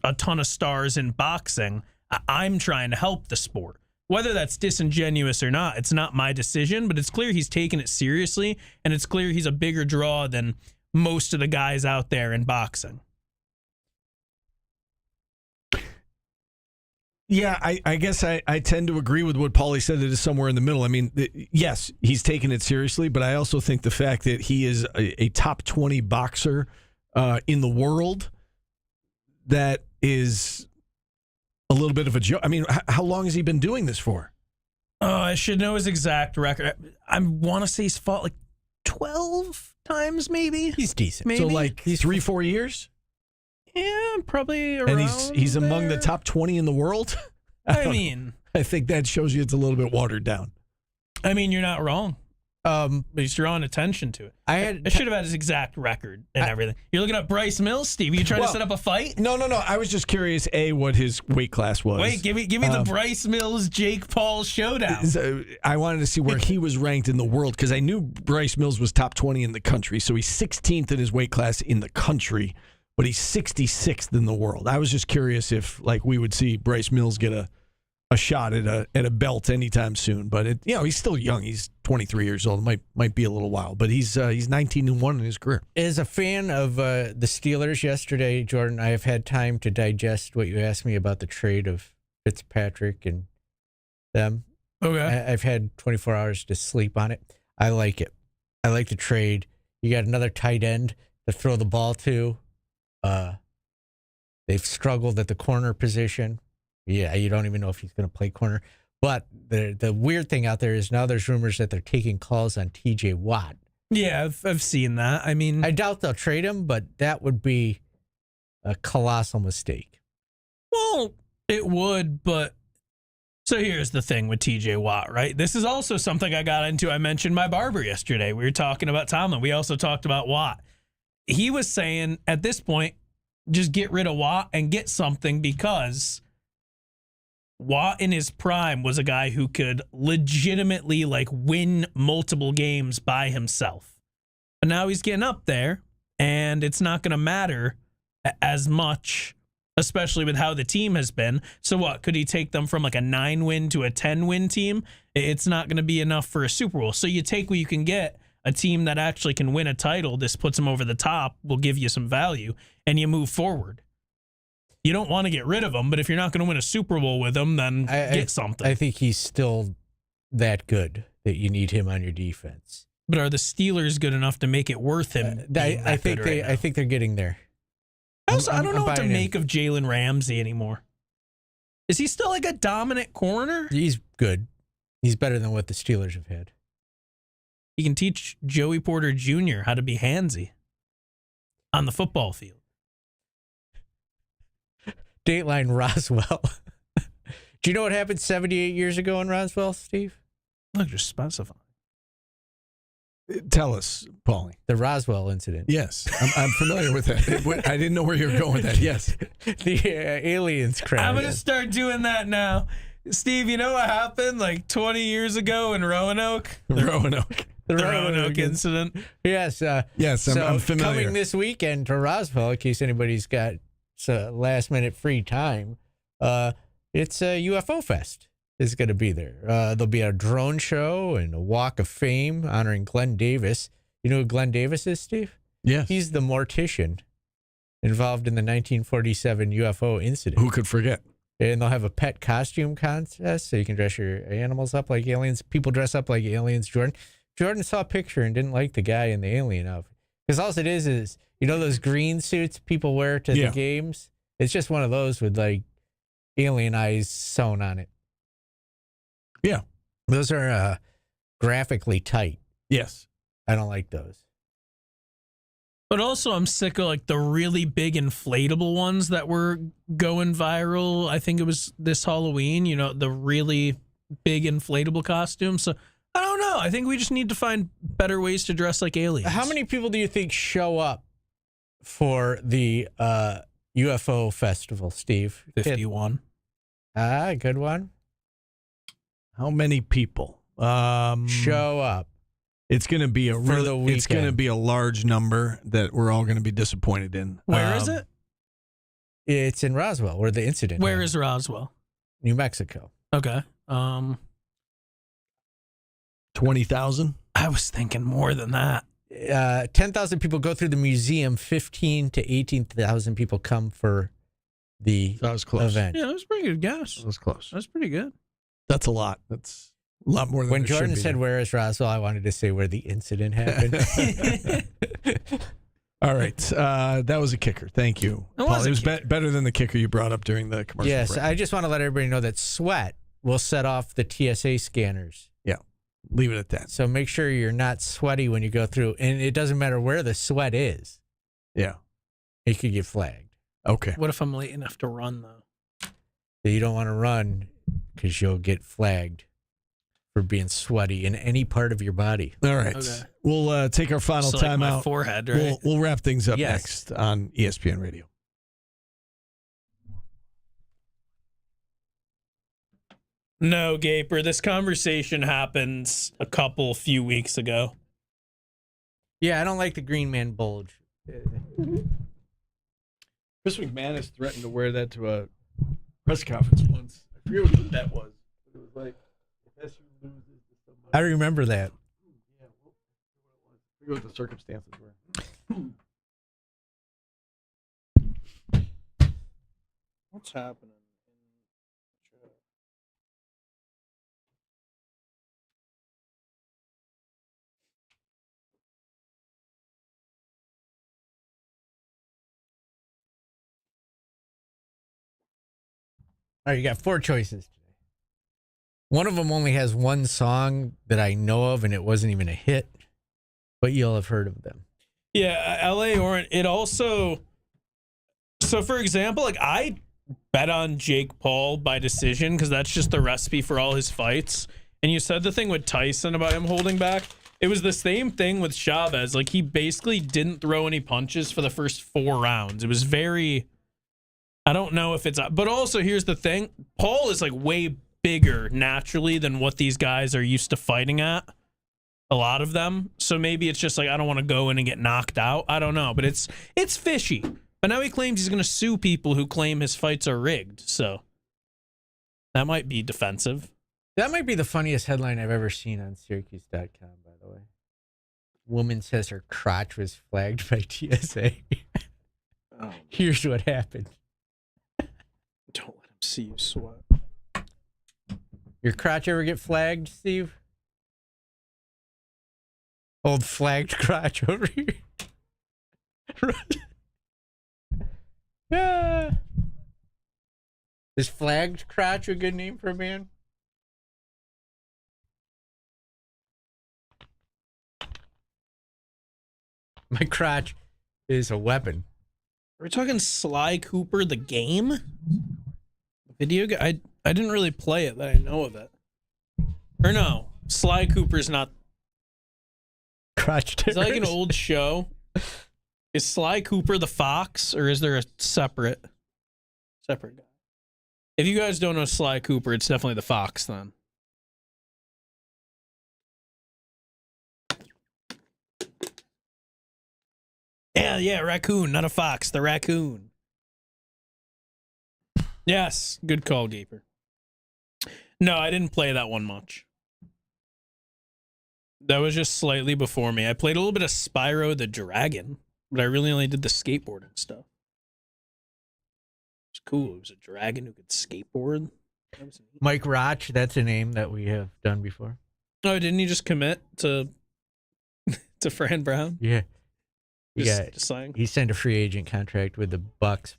a ton of stars in boxing. I'm trying to help the sport. Whether that's disingenuous or not, it's not my decision, but it's clear he's taking it seriously, and it's clear he's a bigger draw than most of the guys out there in boxing. Yeah, I guess I tend to agree with what Paulie said. It is somewhere in the middle. I mean, yes, he's taking it seriously, but I also think the fact that he is a top 20 boxer in the world, that is a little bit of a joke. I mean, how long has he been doing this for? Oh, I should know his exact record. I want to say he's fought like 12 times, maybe. He's decent. Maybe. So like 3-4 years? Yeah, probably around. And he's among the top 20 in the world? I think that shows you it's a little bit watered down. I mean, you're not wrong. But he's drawing attention to it. I should have had his exact record and everything. You're looking up Bryce Mills, Steve. Are you trying to set up a fight? No. I was just curious, what his weight class was. Wait, give me the Bryce Mills, Jake Paul showdown. So I wanted to see where he was ranked in the world, because I knew Bryce Mills was top 20 in the country. So he's 16th in his weight class in the country, but he's 66th in the world. I was just curious if we would see Bryce Mills get a shot at a belt anytime soon. But he's still young. He's 23 years old. It might be a little while, but he's 19-1 in his career. As a fan of the Steelers yesterday, Jordan, I have had time to digest what you asked me about the trade of Fitzpatrick and them. Okay. I've had 24 hours to sleep on it. I like it. I like the trade. You got another tight end to throw the ball to. They've struggled at the corner position. Yeah, you don't even know if he's going to play corner. But the weird thing out there is now there's rumors that they're taking calls on TJ Watt. Yeah, I've seen that. I mean, I doubt they'll trade him, but that would be a colossal mistake. Well, it would, but so here's the thing with TJ Watt, right? This is also something I got into. I mentioned my barber yesterday. We were talking about Tomlin. We also talked about Watt. He was saying at this point, just get rid of Watt and get something, because Watt in his prime was a guy who could legitimately win multiple games by himself. But now he's getting up there, and it's not going to matter as much, especially with how the team has been. So what, could he take them from a 9-win to a 10-win team? It's not going to be enough for a Super Bowl. So you take what you can get, a team that actually can win a title. This puts them over the top, will give you some value, and you move forward. You don't want to get rid of him, but if you're not going to win a Super Bowl with him, then get something. I think he's still that good that you need him on your defense. But are the Steelers good enough to make it worth him? I think they're getting there. I don't know what to make of Jalen Ramsey anymore. Is he still a dominant corner? He's good. He's better than what the Steelers have had. He can teach Joey Porter Jr. how to be handsy on the football field. Dateline Roswell. Do you know what happened 78 years ago in Roswell, Steve? Look, just specify. Tell us, Paulie. The Roswell incident. Yes, I'm familiar with that. I didn't know where you were going with that. Yes. The aliens crash. I'm going to start doing that now. Steve, you know what happened like 20 years ago in Roanoke? The Roanoke incident. Yes. Yes, I'm familiar. Coming this weekend to Roswell, in case anybody's got last-minute free time, it's a UFO Fest is going to be there. There'll be a drone show and a walk of fame honoring Glenn Davis. You know who Glenn Davis is, Steve? Yes. He's the mortician involved in the 1947 UFO incident. Who could forget? And they'll have a pet costume contest, so you can dress your animals up like aliens. People dress up like aliens. Jordan saw a picture and didn't like the guy in the alien outfit. Because all it is, you know those green suits people wear to the games? It's just one of those with like alien eyes sewn on it. Yeah. Those are graphically tight. Yes. I don't like those. But also, I'm sick of like the really big inflatable ones that were going viral. I think it was this Halloween, you know, the really big inflatable costumes. So I don't know. I think we just need to find better ways to dress like aliens. How many people do you think show up for the UFO festival, Steve? 51. Good one. How many people show up? It's going to be it's going to be a large number that we're all going to be disappointed in. Where is it? It's in Roswell, where the incident Where happened. is Roswell? New Mexico. Okay. 20,000? I was thinking more than that. 10,000 people go through the museum. 15 to 18,000 people come for the event. Yeah, that was a pretty good guess. That was close. That's pretty good. That's a lot. That's a lot more than When there should Jordan be said, there. "Where is Roswell?" I wanted to say where the incident happened. All right. That was a kicker. Thank you. It was Paul. a It was kicker. better than the kicker you brought up during the commercial Yes, break. I just want to let everybody know that sweat will set off the TSA scanners. Yeah. Leave it at that. So make sure you're not sweaty when you go through. And it doesn't matter where the sweat is. Yeah. You could get flagged. Okay. What if I'm late enough to run, though? So you don't want to run because you'll get flagged for being sweaty in any part of your body. All right. Okay. We'll take our final So, like, my timeout. forehead, right? We'll wrap things up Yes. next on ESPN Radio. No, Gaper. This conversation happened a few weeks ago. Yeah, I don't like the green man bulge. Chris McManus threatened to wear that to a press conference once. I forget what the bet was. It was like, if SU loses to somebody. I remember that. I forget what the circumstances were. What's happening? All right, you got 4 choices today. One of them only has one song that I know of, and it wasn't even a hit, but you'll have heard of them. Yeah, LA Orange. It also. So, for example, like I bet on Jake Paul by decision because that's just the recipe for all his fights. And you said the thing with Tyson about him holding back. It was the same thing with Chavez. Like he basically didn't throw any punches for the first 4 rounds. It was very. I don't know if it's. But also, here's the thing: Paul is like way bigger naturally than what these guys are used to fighting at. A lot of them. So maybe it's just like I don't want to go in and get knocked out. I don't know, but it's fishy. But now he claims he's going to sue people who claim his fights are rigged. So that might be defensive. That might be the funniest headline I've ever seen on Syracuse.com, by the way. Woman says her crotch was flagged by TSA. Oh. Here's what happened. Don't let him see you sweat. Your crotch ever get flagged, Steve? Old flagged crotch over here. Yeah. Is flagged crotch a good name for a man? My crotch is a weapon. Are we talking Sly Cooper, the game? Video game? I didn't really play it that I know of it. Or no, Sly Cooper's not. Crotch Is that like an tippers. old show? Is Sly Cooper the fox, or is there a separate guy? If you guys don't know Sly Cooper, it's definitely the fox then. Yeah, raccoon, not a fox, the raccoon. Yes, good call, Gaper. No, I didn't play that one much. That was just slightly before me. I played a little bit of Spyro the Dragon, but I really only did the skateboarding stuff. It was cool. It was a dragon who could skateboard. That was neat. Mike Roch, that's a name that we have done before. Oh, didn't he just commit to Fran Brown? Yeah. Just saying. He signed a free agent contract with the Bucks.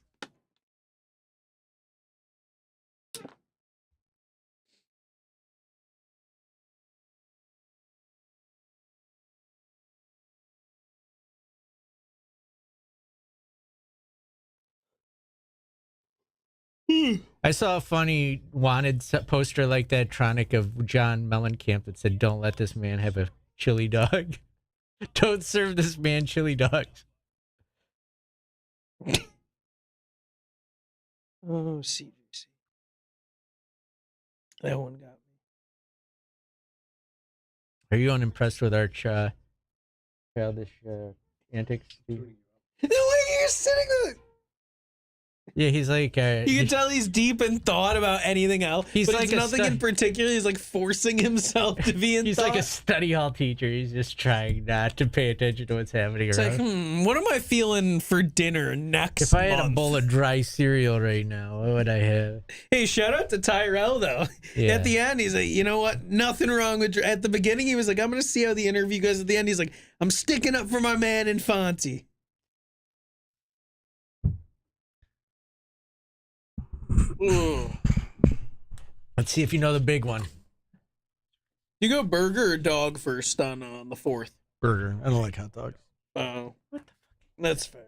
I saw a funny wanted poster like that, Tronic, of John Mellencamp that said, "Don't let this man have a chili dog. Don't serve this man chili dogs." Oh, CVC. That one got me. Are you unimpressed with our childish antics? The way you're sitting there. Yeah, he's like... You can tell he's deep in thought about anything else. He's but like it's a nothing in particular. He's like forcing himself to be in He's thought. like a study hall teacher. He's just trying not to pay attention to what's happening It's around. like, what am I feeling for dinner next If I had a month? bowl of dry cereal right now, what would I have? Hey, shout out to Tyrell, though. Yeah. At the end, he's like, you know what? Nothing wrong with... At the beginning, he was like, I'm going to see how the interview goes. At the end, he's like, I'm sticking up for my man Infante. Ooh. Let's see if you know the big one. You go burger or dog first on the 4th? Burger. I don't like hot dogs. Oh. What the fuck? That's fair.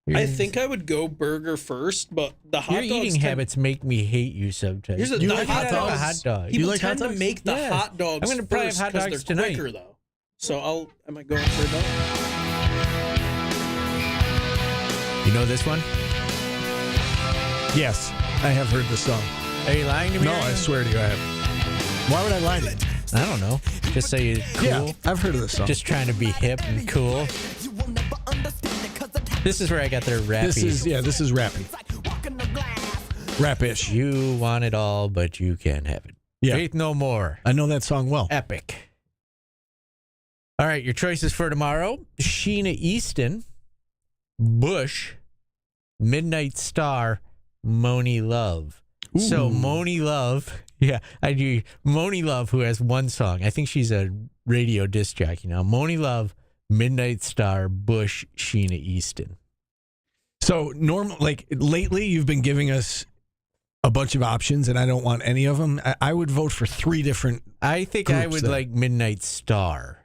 Your- I think I would go burger first, but the hot Your dogs eating tend- habits make me hate you sometimes. Here's the you the like hot a dogs. hot dog. People You like hot tend to dogs? make the Yes. hot dogs. I'm gonna probably have first hot 'cause dogs they're tonight. quicker, though. So am I going for a dog? You know this one? Yes, I have heard the song. Are you lying to me? No, right I now? swear to you, I have. Why would I lie to you? I don't know. Just say you're cool. Yeah, I've heard of this song. Just trying to be hip and cool. This is where I got their rappy. This is rappy. Rap-ish. You want it all, but you can't have it. Yeah. Faith No More. I know that song well. Epic. All right, your choices for tomorrow: Sheena Easton, Bush, Midnight Star, Moni Love. So Ooh. Moni Love, yeah, I do. Moni Love, who has one song. I think she's a radio disc jockey now. Moni Love, Midnight Star, Bush, Sheena Easton. So lately, you've been giving us a bunch of options, and I don't want any of them. I would vote for 3 different. I think I Groups would there. like Midnight Star.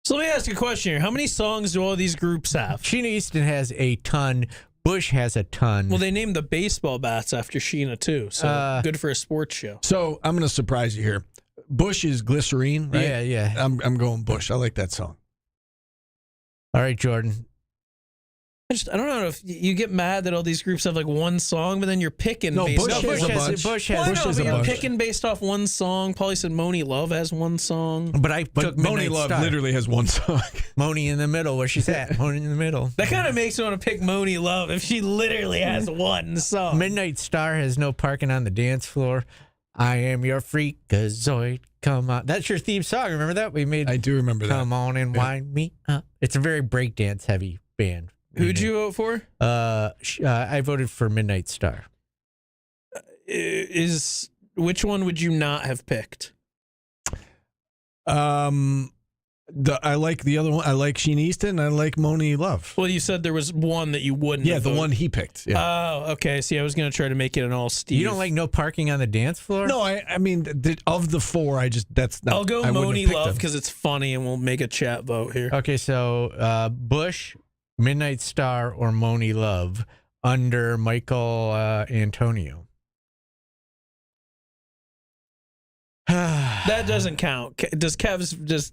So let me ask you a question here. How many songs do all these groups have? Sheena Easton has a ton. Bush has a ton. Well, they named the baseball bats after Sheena, too. So good for a sports show. So I'm going to surprise you here. Bush is Glycerine, right? Yeah, yeah. I'm going Bush. I like that song. All right, Jordan. I don't know if you get mad that all these groups have like one song, but then you're picking. No, based Bush off has one a bunch. Bush Well, has. I Bush know, has but a you're bunch. picking based off one song. Paulie said Moni Love has one song. But I But took Moni Midnight Love Star. literally has one song. Moni in the middle, where she's at. Moni in the middle. That kind of makes me want to pick Moni Love if she literally has one song. Midnight Star has no parking on the dance floor. I am your freakazoid. Come on. That's your theme song. Remember that? We made I do remember that. Come on and wind me up. It's a very breakdance heavy band. Who'd you vote for? I voted for Midnight Star. Which one would you not have picked? I like the other one. I like Sheena Easton. I like Moni Love. Well, you said there was one that you wouldn't. Yeah, have the voted. one he picked. Yeah. Oh, okay. See, I was going to try to make it an all Steve. You don't like no parking on the dance floor? No, I mean, of the 4, that's not. I'll go I wouldn't have Moni picked Love them. because it's funny, and we'll make a chat vote here. Okay, so Bush, Midnight Star, or Moni Love. under Michael Antonio. That doesn't count. Does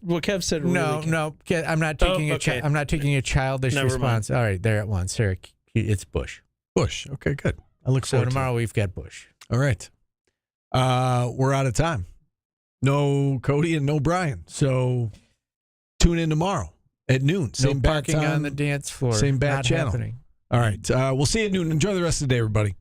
what Kev said? Really No, I'm not taking okay. I'm not taking a childish Never response. All right, there at once, Eric. It's Bush. Bush. Okay, good. I look So forward tomorrow we've got Bush. to it. All right. We're out of time. No Cody and no Brian. So tune in tomorrow at noon. Same No bat parking time, on the dance floor. Same bat Not channel. happening. All right. We'll see you at noon. Enjoy the rest of the day, everybody.